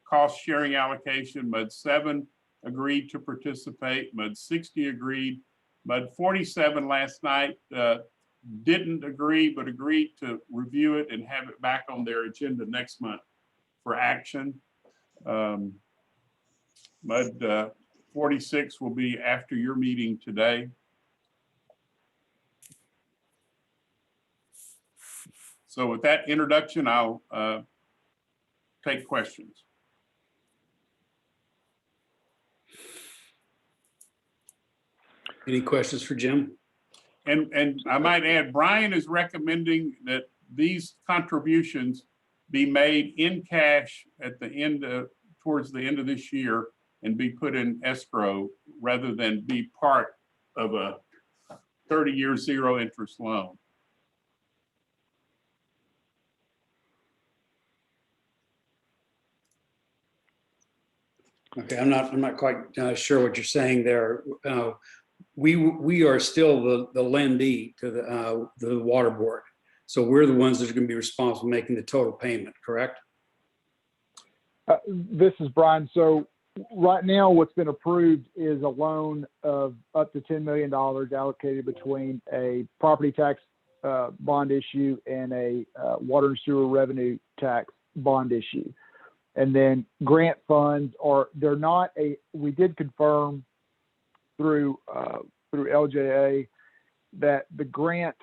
cost sharing allocation. MUD 7 agreed to participate. MUD 60 agreed. MUD 47 last night didn't agree, but agreed to review it and have it back on their agenda next month for action. MUD 46 will be after your meeting today. So with that introduction, I'll take questions. Any questions for Jim? And I might add, Brian is recommending that these contributions be made in cash at the end of, towards the end of this year and be put in escrow rather than be part of a 30-year zero interest loan. Okay, I'm not quite sure what you're saying there. We are still the lendee to the water board. So we're the ones that are going to be responsible for making the total payment, correct? This is Brian. So right now what's been approved is a loan of up to $10 million allocated between a property tax bond issue and a water and sewer revenue tax bond issue. And then grant funds we did confirm through through LJA that the grant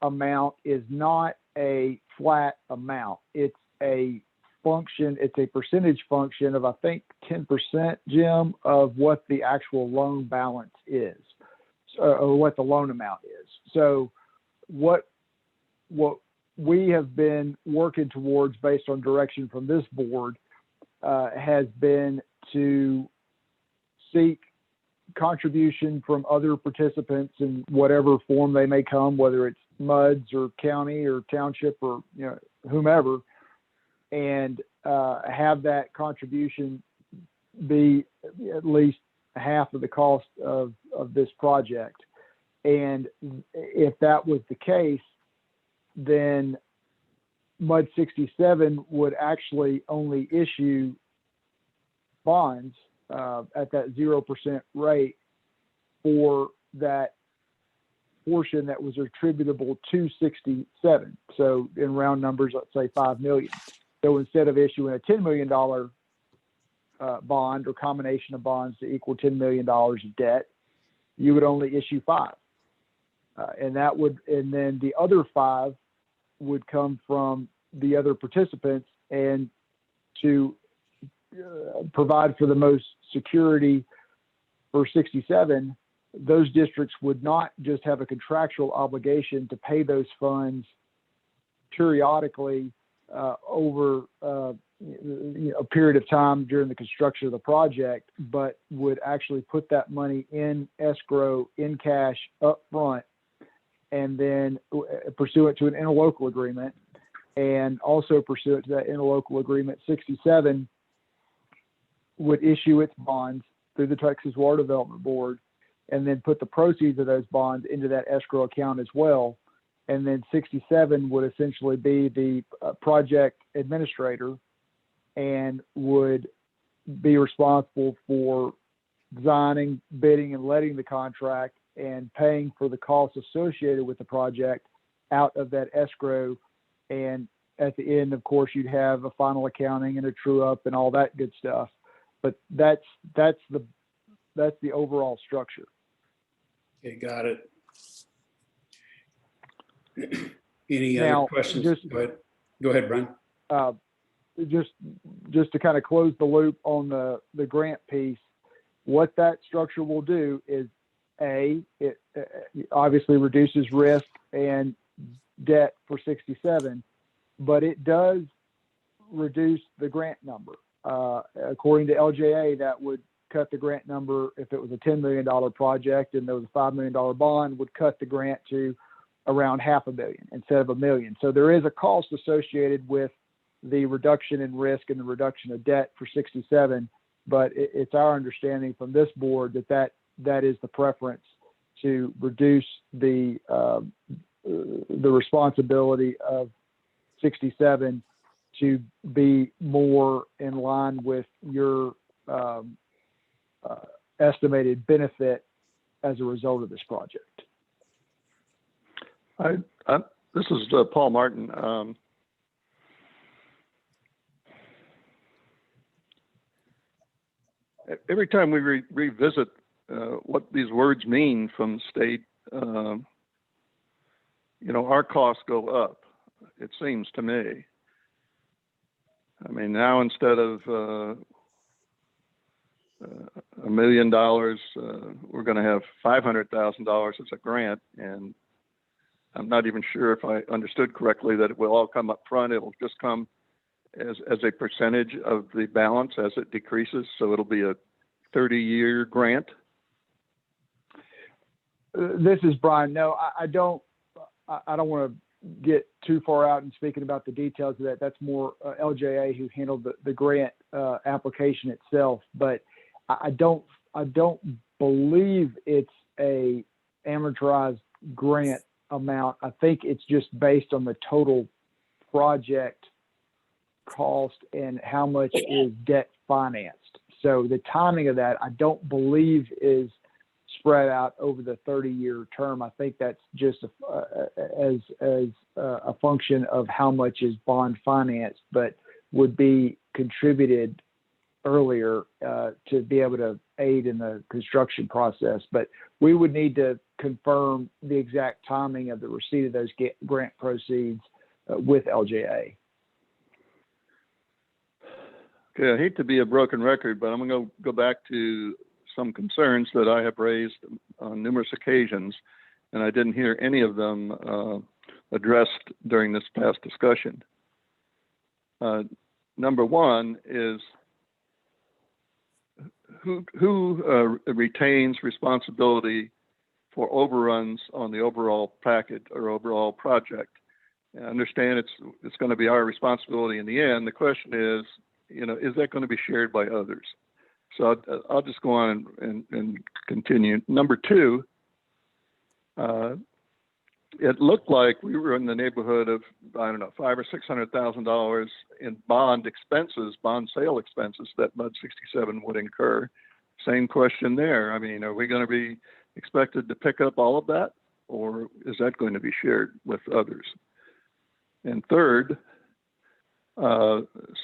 amount is not a flat amount. It's a function, it's a percentage function of, I think, 10%, Jim, of what the actual loan balance is, or what the loan amount is. So what we have been working towards based on direction from this board has been to seek contribution from other participants in whatever form they may come, whether it's MUDs or county or township or whomever, and have that contribution be at least half of the cost of this project. And if that was the case, then MUD 67 would actually only issue bonds at that 0% rate for that portion that was attributable to 67. So in round numbers, let's say 5 million. So instead of issuing a $10 million bond or combination of bonds to equal $10 million of debt, you would only issue 5. And then the other 5 would come from the other participants, and to provide for the most security for 67, those districts would not just have a contractual obligation to pay those funds periodically over a period of time during the construction of the project, but would actually put that money in escrow in cash up front, and then pursuant to an interlocal agreement, and also pursuant to that interlocal agreement, 67 would issue its bonds through the Texas Water Development Board, and then put the proceeds of those bonds into that escrow account as well. And then 67 would essentially be the project administrator and would be responsible for designing, bidding, and letting the contract and paying for the costs associated with the project out of that escrow. And at the end, of course, you'd have a final accounting and a true up and all that good stuff. But that's the overall structure. Okay, got it. Any Now, other questions? just- Go ahead, Brian. Just to kind of close the loop on the grant piece, what that structure will do is, it obviously reduces risk and debt for 67, but it does reduce the grant number. According to LJA, that would cut the grant number. If it was a $10 million project and there was a $5 million bond, would cut the grant to around $500,000 instead of $1 million. So there is a cost associated with the reduction in risk and the reduction of debt for 67, but it's our understanding from this board that is the preference, to reduce the responsibility of 67 to be more in line with your estimated benefit as a result of this project. This is Paul Martin. Every time we revisit what these words mean from the state, our costs go up, it seems to me. I mean, now instead of $1 million, we're going to have $500,000 as a grant, and I'm not even sure if I understood correctly that it will all come up front. It'll just come as a percentage of the balance as it decreases, so it'll be a 30-year grant. This is Brian. No, I don't want to get too far out in speaking about the details of that. That's more LJA who handled the grant application itself. But I don't believe it's a amortized grant amount. I think it's just based on the total project cost and how much is debt financed. So the timing of that, I don't believe, is spread out over the 30-year term. I think that's just as a function of how much is bond financed, but would be contributed earlier to to be able to aid in the construction process. But we would need to confirm the exact timing of the receipt of those grant proceeds with LJA. Okay, I hate to be a broken record, but I'm going to go back to some concerns that I have raised on numerous occasions, and I didn't hear any of them addressed during this past discussion. Number one is who retains responsibility for overruns on the overall package or overall project. I understand it's going to be our responsibility in the end. The question is, is that going to be shared by others? So I'll just go on and continue. Number two, it looked like we were in the neighborhood of, I don't know, $500,000 or $600,000 in bond sale expenses that MUD 67 would incur. Same question there. I mean, are we going to be expected to pick up all of that, or is that going to be shared with others? And third,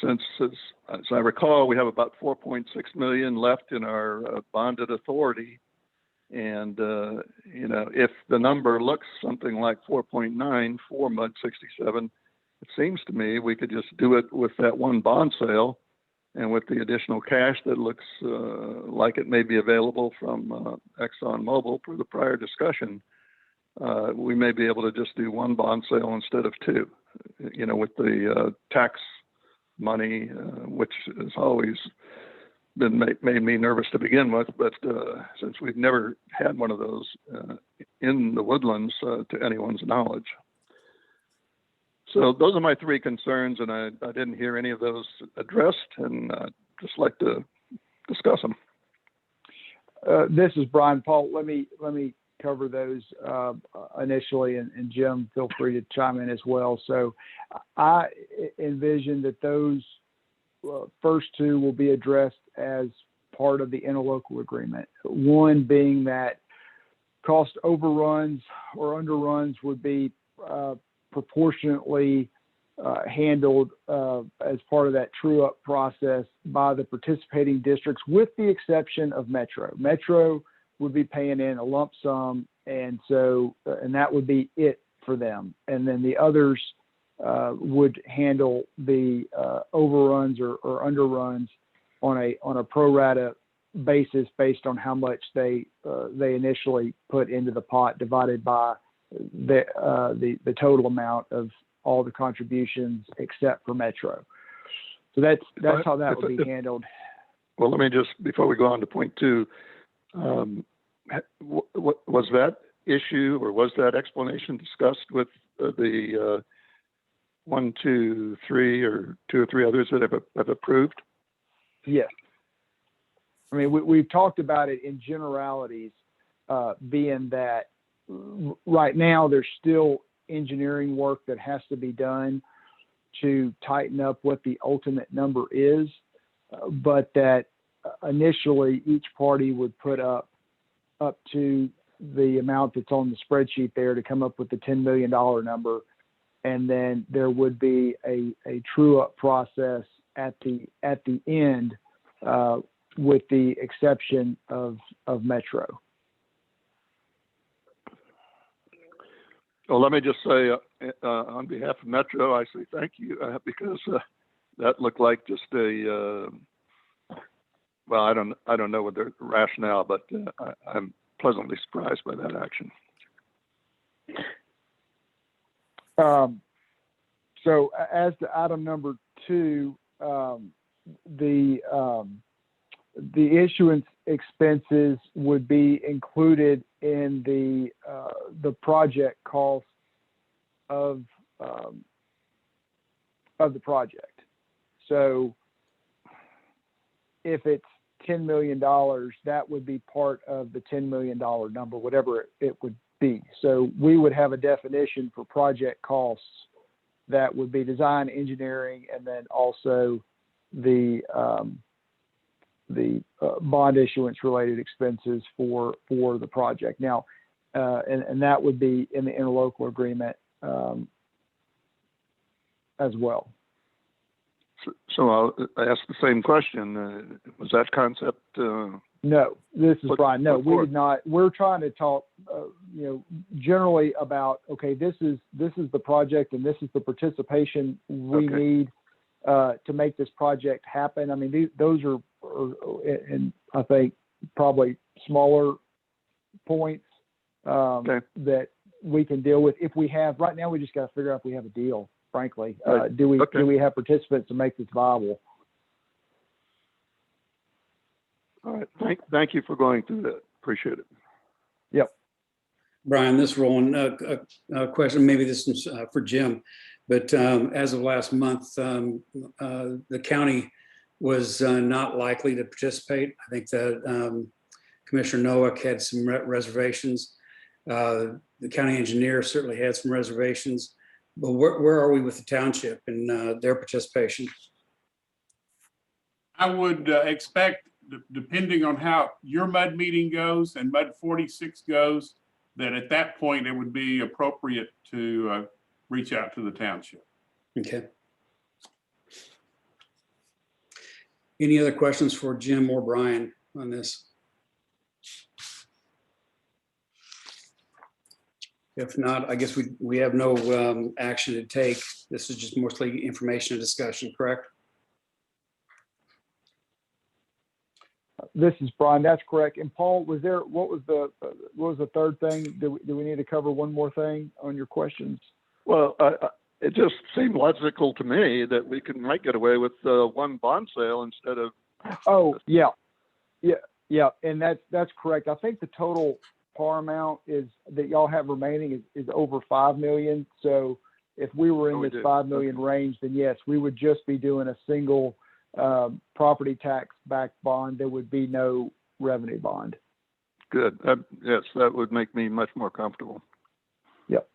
since as I recall, we have about 4.6 million left in our bonded authority. And, if the number looks something like 4.9 for MUD 67, it seems to me we could just do it with that one bond sale, and with the additional cash that looks like it may be available from ExxonMobil per the prior discussion, we may be able to just do one bond sale instead of two, with the tax money, which has always made me nervous to begin with, but since we've never had one of those in the Woodlands to anyone's knowledge. So those are my three concerns, and I didn't hear any of those addressed, and just like to discuss them. This is Brian. Paul, let me cover those initially, and Jim, feel free to chime in as well. So I envision that those first two will be addressed as part of the interlocal agreement. One being that cost overruns or underruns would be proportionately handled as part of that true-up process by the participating districts, with the exception of Metro. Metro would be paying in a lump sum, and that would be it for them. And then the others would handle the overruns or underruns on a pro rata basis based on how much they initially put into the pot, divided by the total amount of all the contributions except for Metro. So that's how that would be handled. Well, let me just, before we go on to point two, was that issue or was that explanation discussed with the 1, 2, 3, or 2 or 3 others that have approved? Yes. I mean, we've talked about it in generalities, being that right now there's still engineering work that has to be done to tighten up what the ultimate number is, but that initially each party would put up to the amount that's on the spreadsheet there to come up with the $10 million number. And then there would be a true up process at the end, with the exception of Metro. Well, let me just say, on behalf of Metro, I say thank you, because that looked like just well, I don't know what their rationale, but I'm pleasantly surprised by that action. So as to item number 2, the issuance expenses would be included in the project cost of the project. So if it's $10 million, that would be part of the $10 million number, whatever it would be. So we would have a definition for project costs that would be design, engineering, and then also the bond issuance related expenses for the project. Now, and that would be in the interlocal agreement as well. So I'll ask the same question. Was that concept? No, this is Put- Brian. No, put we forth. did not. We're trying to talk, generally about, okay, this is the project and this is the participation we Okay. need to make this project happen. I mean, those are, and I think probably smaller points that we can deal with if we have. Right now, we just got to figure out if we have a deal. Frankly, Right. do we Okay. have participants to make this viable? All right. Thank you for going through that. Appreciate it. Yep. Brian, this Roland, a question, maybe this is for Jim, but as of last month, the county was not likely to participate. I think that Commissioner Nowak had some reservations. The county engineer certainly had some reservations, but where are we with the township and their participation? I would expect, depending on how your MUD meeting goes and MUD 46 goes, that at that point it would be appropriate to reach out to the township. Okay. Any other questions for Jim or Brian on this? If not, I guess we have no action to take. This is just mostly information and discussion, correct? This is Brian. That's correct. And Paul, what was the third thing? Do we need to cover one more thing on your questions? Well, it just seemed logical to me that we might get away with one bond sale instead of. Oh, yeah. And that's correct. I think the total par amount that y'all have remaining is over 5 million. So if we were in this 5 million range, then yes, we would just be doing a single property tax backed bond. There would be no revenue bond. Good. Yes, that would make me much more comfortable. Yep.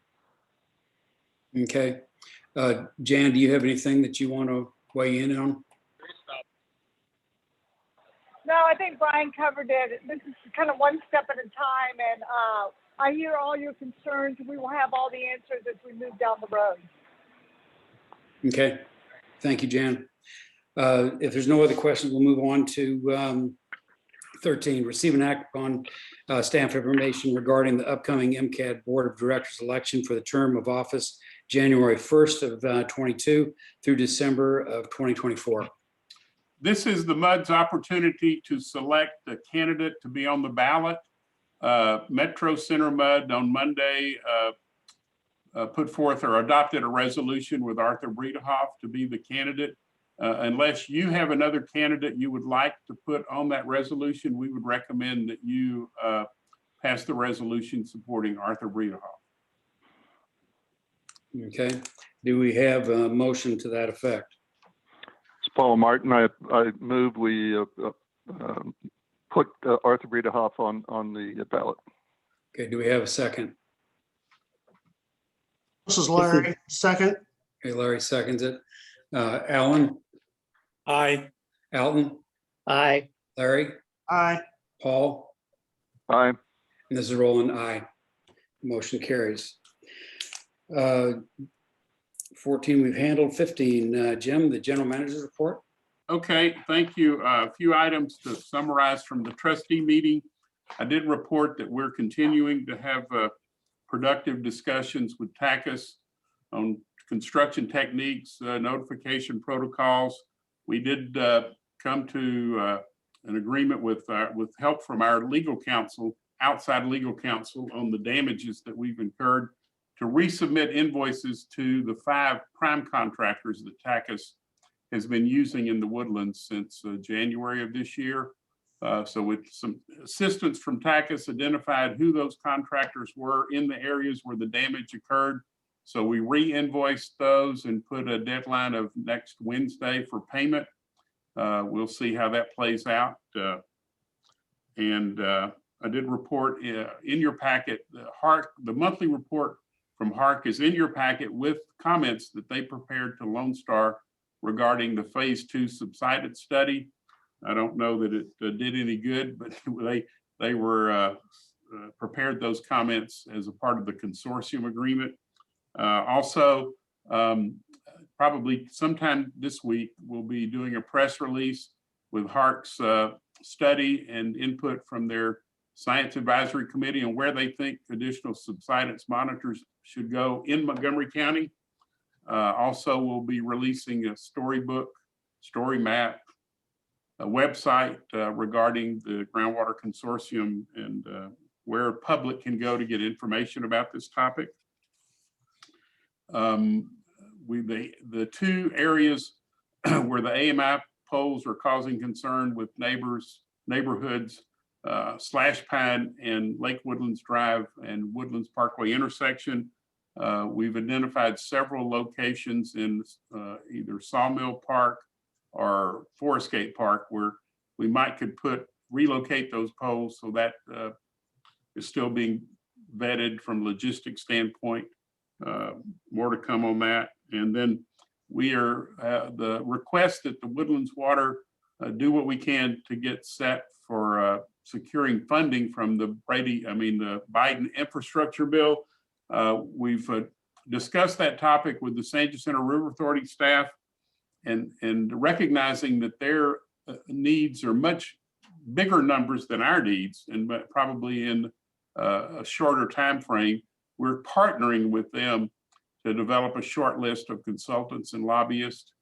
Okay. Jan, do you have anything that you want to weigh in on? No, I think Brian covered it. This is kind of one step at a time, and I hear all your concerns. We will have all the answers as we move down the road. Okay. Thank you, Jan. If there's no other questions, we'll move on to 13, receive and act on staff information regarding the upcoming MCAD Board of Directors election for the term of office January 1st of 22 through December of 2024. This is the MUD's opportunity to select a candidate to be on the ballot. Metro Center MUD on Monday put forth or adopted a resolution with Arthur Bredehoff to be the candidate. Unless you have another candidate you would like to put on that resolution, we would recommend that you pass the resolution supporting Arthur Bredehoff. Okay. Do we have a motion to that effect? It's Paul Martin. I move we put Arthur Bredehoff on the ballot. Okay. Do we have a second? This is Larry. Second. Okay, Larry seconds it. Alan? Aye. Alton? Aye. Larry? Aye. Paul? Aye. And this is Roland, aye. Motion carries. 14 we've handled. 15, Jim, the general manager's report. Okay, thank you. A few items to summarize from the trustee meeting. I did report that we're continuing to have productive discussions with TACUS on construction techniques, notification protocols. We did come to an agreement with help from our legal counsel, outside legal counsel, on the damages that we've incurred to resubmit invoices to the 5 prime contractors that TACUS has been using in the Woodlands since January of this year. So with some assistance from TACUS, identified who those contractors were in the areas where the damage occurred. So we re-invoiced those and put a deadline of next Wednesday for payment. We'll see how that plays out. I did report in your packet, the monthly report from HARC is in your packet with comments that they prepared to Lone Star regarding the phase 2 subsidence study. I don't know that it did any good, but they were prepared those comments as a part of the consortium agreement. Also, probably sometime this week, we'll be doing a press release with Hark's study and input from their Science Advisory Committee on where they think additional subsidence monitors should go in Montgomery County. Also, we'll be releasing a storybook, story map, a website regarding the groundwater consortium and where public can go to get information about this topic. The two areas where the AMI poles are causing concern with neighborhoods, Slash Pine and Lake Woodlands Drive and Woodlands Parkway intersection. We've identified several locations in either Sawmill Park or Forest Gate Park where we could relocate those poles, so that is still being vetted from logistics standpoint. More to come on that. And then we are the request that the Woodlands Water do what we can to get set for securing funding from the Biden infrastructure bill. We've discussed that topic with the San Jacinto River Authority staff, and recognizing that their needs are much bigger numbers than our needs, and probably in a shorter time frame. We're partnering with them to develop a short list of consultants and lobbyists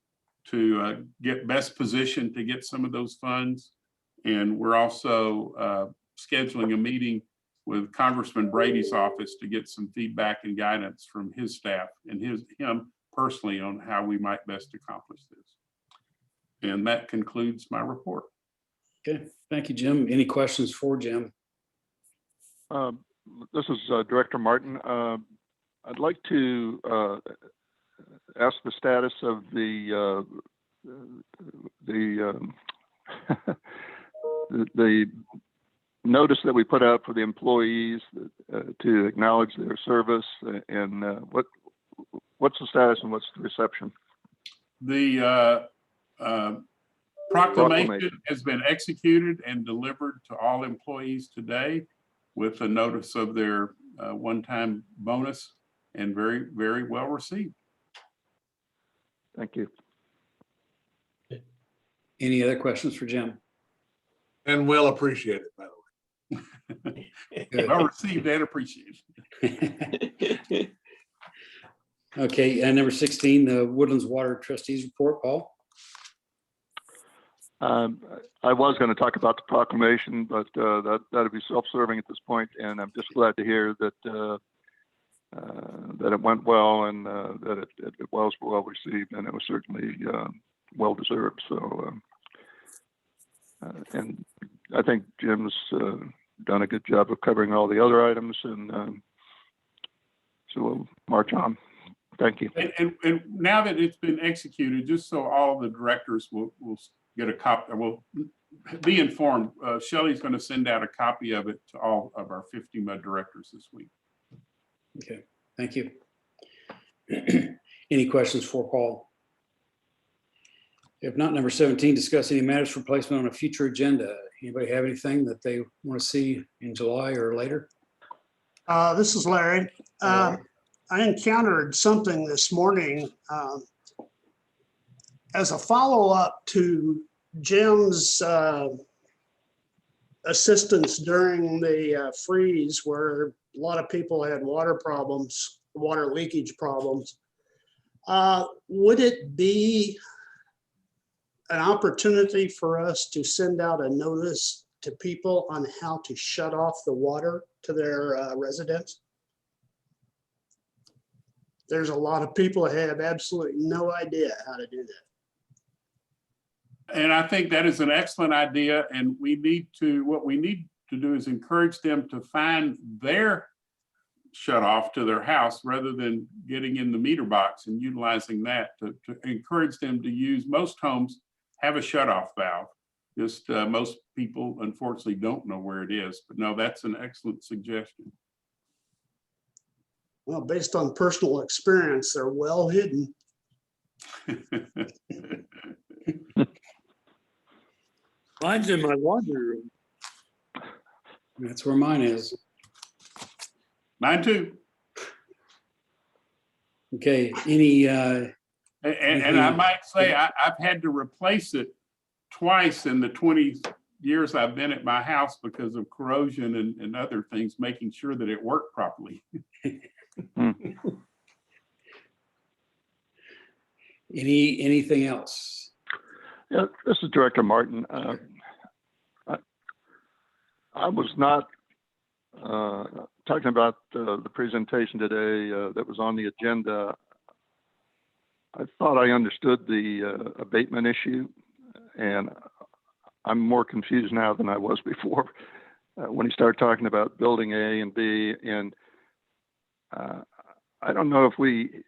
to get best positioned to get some of those funds. And we're also scheduling a meeting with Congressman Brady's office to get some feedback and guidance from his staff and him personally on how we might best accomplish this. And that concludes my report. Okay, thank you, Jim. Any questions for Jim? This is Director Martin. I'd like to ask the status of the notice that we put out for the employees to acknowledge their service, and what's the status and what's the reception? The proclamation has been executed and delivered to all employees today with a notice of their one-time bonus, and very, very well received. Thank you. Any other questions for Jim? And we'll appreciate it, by the way. Well received and appreciated. Okay, and number 16, the Woodlands Water Trustees Report, Paul. I was going to talk about the proclamation, but that'd be self-serving at this point, and I'm just glad to hear that that it went well, and that it was well received, and it was certainly well deserved. So, and I think Jim's done a good job of covering all the other items, and so we'll march on. Thank you. And now that it's been executed, just so all the directors will get a copy, will be informed, Shelley's going to send out a copy of it to all of our 50 MUD directors this week. Okay, thank you. Any questions for Paul? If not, number 17, discuss any matters for placement on a future agenda. Anybody have anything that they want to see in July or later? This is Larry. I encountered something this morning as a follow-up to Jim's assistance during the freeze, where a lot of people had water problems, water leakage problems. Would it be an opportunity for us to send out a notice to people on how to shut off the water to their residents? There's a lot of people that have absolutely no idea how to do that. And I think that is an excellent idea. And what we need to do is encourage them to find their shut off to their house rather than getting in the meter box and utilizing that to encourage them to use. Most homes have a shut off valve. Just most people unfortunately don't know where it is, but no, that's an excellent suggestion. Well, based on personal experience, they're well hidden. Mine's in my laundry room. That's where mine is. Mine too. Okay, any And I might say, I've had to replace it twice in the 20 years I've been at my house because of corrosion and other things, making sure that it worked properly. Anything else? Yeah, this is Director Martin. I was not talking about the presentation today that was on the agenda. I thought I understood the abatement issue, and I'm more confused now than I was before when he started talking about building A and B. And I don't know if we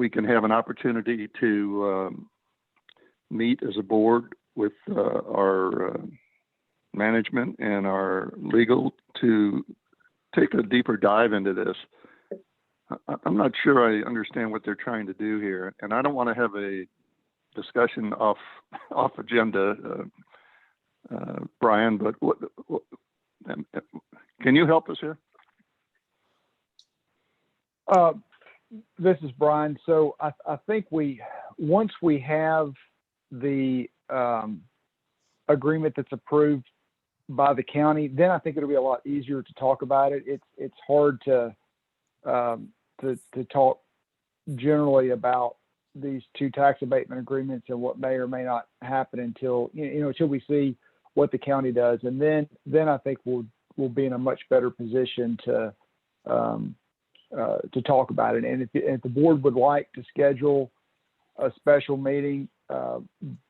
can have an opportunity to meet as a board with our management and our legal to take a deeper dive into this. I'm not sure I understand what they're trying to do here, and I don't want to have a discussion off agenda, Brian. But what can you help us here? This is Brian. So I think once we have the agreement that's approved by the county, then I think it'll be a lot easier to talk about it. It's hard to talk generally about these two tax abatement agreements and what may or may not happen until until we see what the county does, and then I think we'll be in a much better position to talk about it. And if the board would like to schedule a special meeting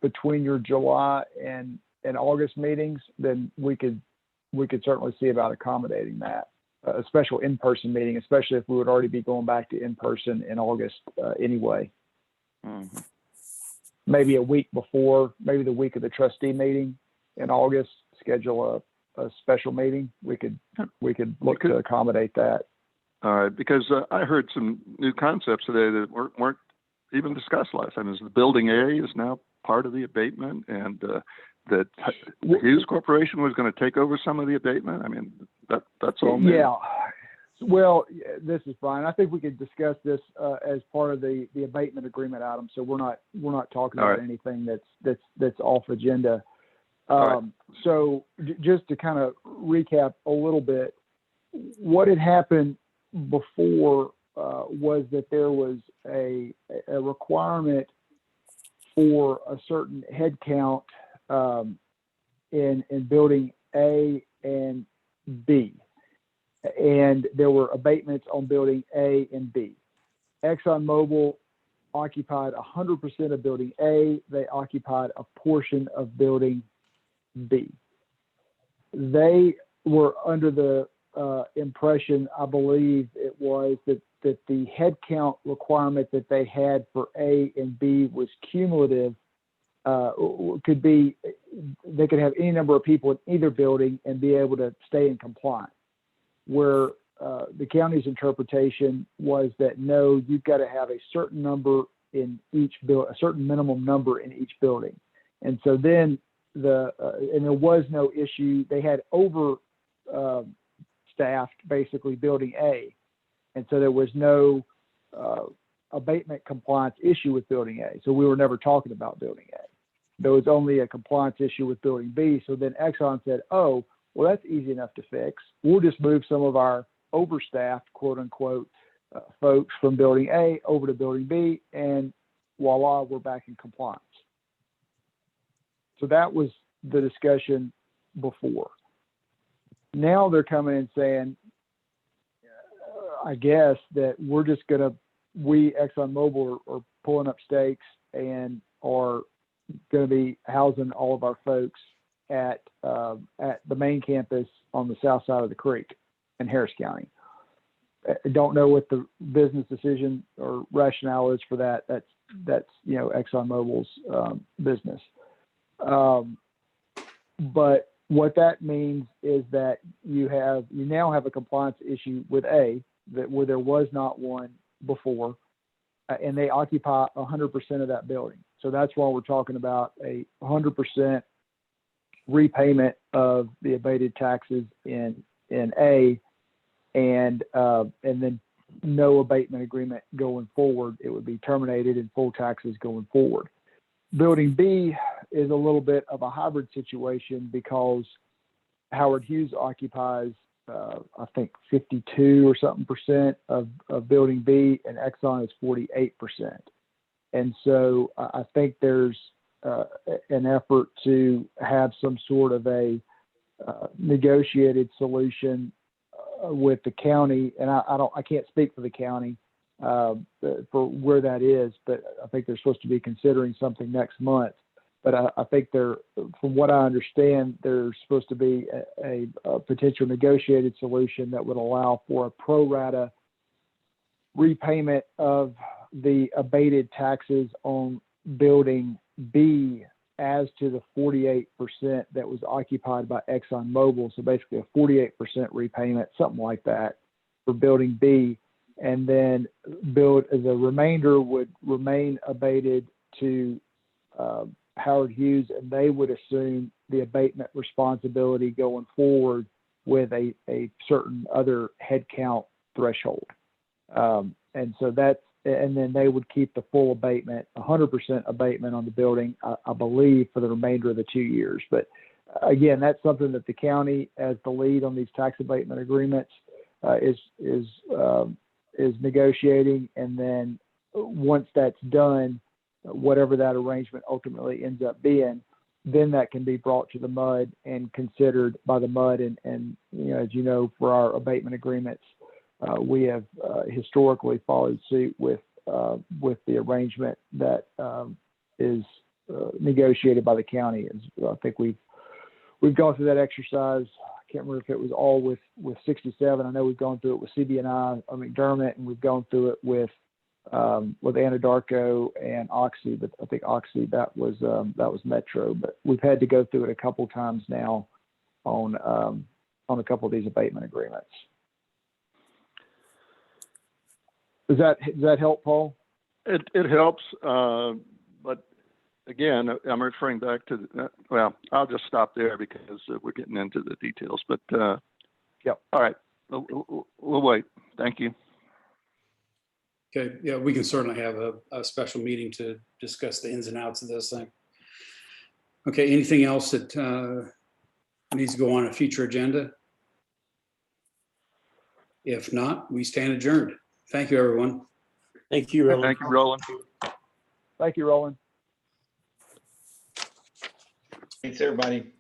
between your July and August meetings, then we could certainly see about accommodating that. A special in-person meeting, especially if we would already be going back to in-person in August anyway. Mm-hmm. Maybe a week before, maybe the week of the trustee meeting in August, schedule a special meeting. We could look to accommodate that. All right, because I heard some new concepts today that weren't even discussed last time. Is the building A is now part of the abatement, and that Hughes Corporation was going to take over some of the abatement. I mean, that's all new. Yeah. Well, this is Brian. I think we could discuss this as part of the abatement agreement item. So we're not talking about anything that's off agenda. So just to kind of recap a little bit, what had happened before was that there was a requirement for a certain head count in building A and B, and there were abatements on building A and B. ExxonMobil occupied 100% of building A. They occupied a portion of building B. They were under the impression, I believe it was, that the head count requirement that they had for A and B was cumulative. They could have any number of people in either building and be able to stay in compliance. Where the county's interpretation was that no, you've got to have a certain number in each a certain minimum number in each building. And so then and there was no issue. They had staffed basically building A, and so there was no abatement compliance issue with building A. So we were never talking about building A. There was only a compliance issue with building B. So then Exxon said, oh, well, that's easy enough to fix. We'll just move some of our overstaffed, quote unquote, folks from building A over to building B, and voila, we're back in compliance. So that was the discussion before. Now they're coming and saying, I guess that we're just we ExxonMobil are pulling up stakes and are going to be housing all of our folks at the main campus on the south side of the creek in Harris County. I don't know what the business decision or rationale is for that. That's ExxonMobil's business. But what that means is that you now have a compliance issue with A where there was not one before, and they occupy 100% of that building. So that's why we're talking about a 100% repayment of the abated taxes in A, and then no abatement agreement going forward. It would be terminated and full taxes going forward. Building B is a little bit of a hybrid situation because Howard Hughes occupies, I think 52 or something percent of Building B, and Exxon is 48%. And so I think there's an effort to have some sort of a negotiated solution with the county, and I can't speak for the county for where that is, but I think they're supposed to be considering something next month. But I think from what I understand, there's supposed to be a potential negotiated solution that would allow for a pro rata repayment of the abated taxes on Building B as to the 48% that was occupied by ExxonMobil. So basically a 48% repayment, something like that, for Building B. And then the remainder would remain abated to Howard Hughes, and they would assume the abatement responsibility going forward with a certain other headcount threshold. And so and then they would keep the full abatement, 100% abatement on the building, I believe, for the remainder of the 2 years. But again, that's something that the county, as the lead on these tax abatement agreements, is negotiating. And then once that's done, whatever that arrangement ultimately ends up being, then that can be brought to the MUD and considered by the MUD. And as you know, for our abatement agreements, we have historically followed suit with the arrangement that is negotiated by the county. I think we've gone through that exercise. I can't remember if it was all with 67. I know we've gone through it with CB&I or McDermott, and we've gone through it with Anadarko and Oxy. But I think Oxy, that was Metro. But we've had to go through it a couple times now on a couple of these abatement agreements. Does that help, Paul? It helps, but again, I'm referring back to well, I'll just stop there because we're getting into the details. But yep. All right, we'll wait. Thank you. Okay, yeah, we can certainly have a special meeting to discuss the ins and outs of this thing. Okay, anything else that needs to go on a future agenda? If not, we stand adjourned. Thank you, everyone. Thank you, Roland. Thank you, Roland. Thank you, Roland. Thanks, everybody.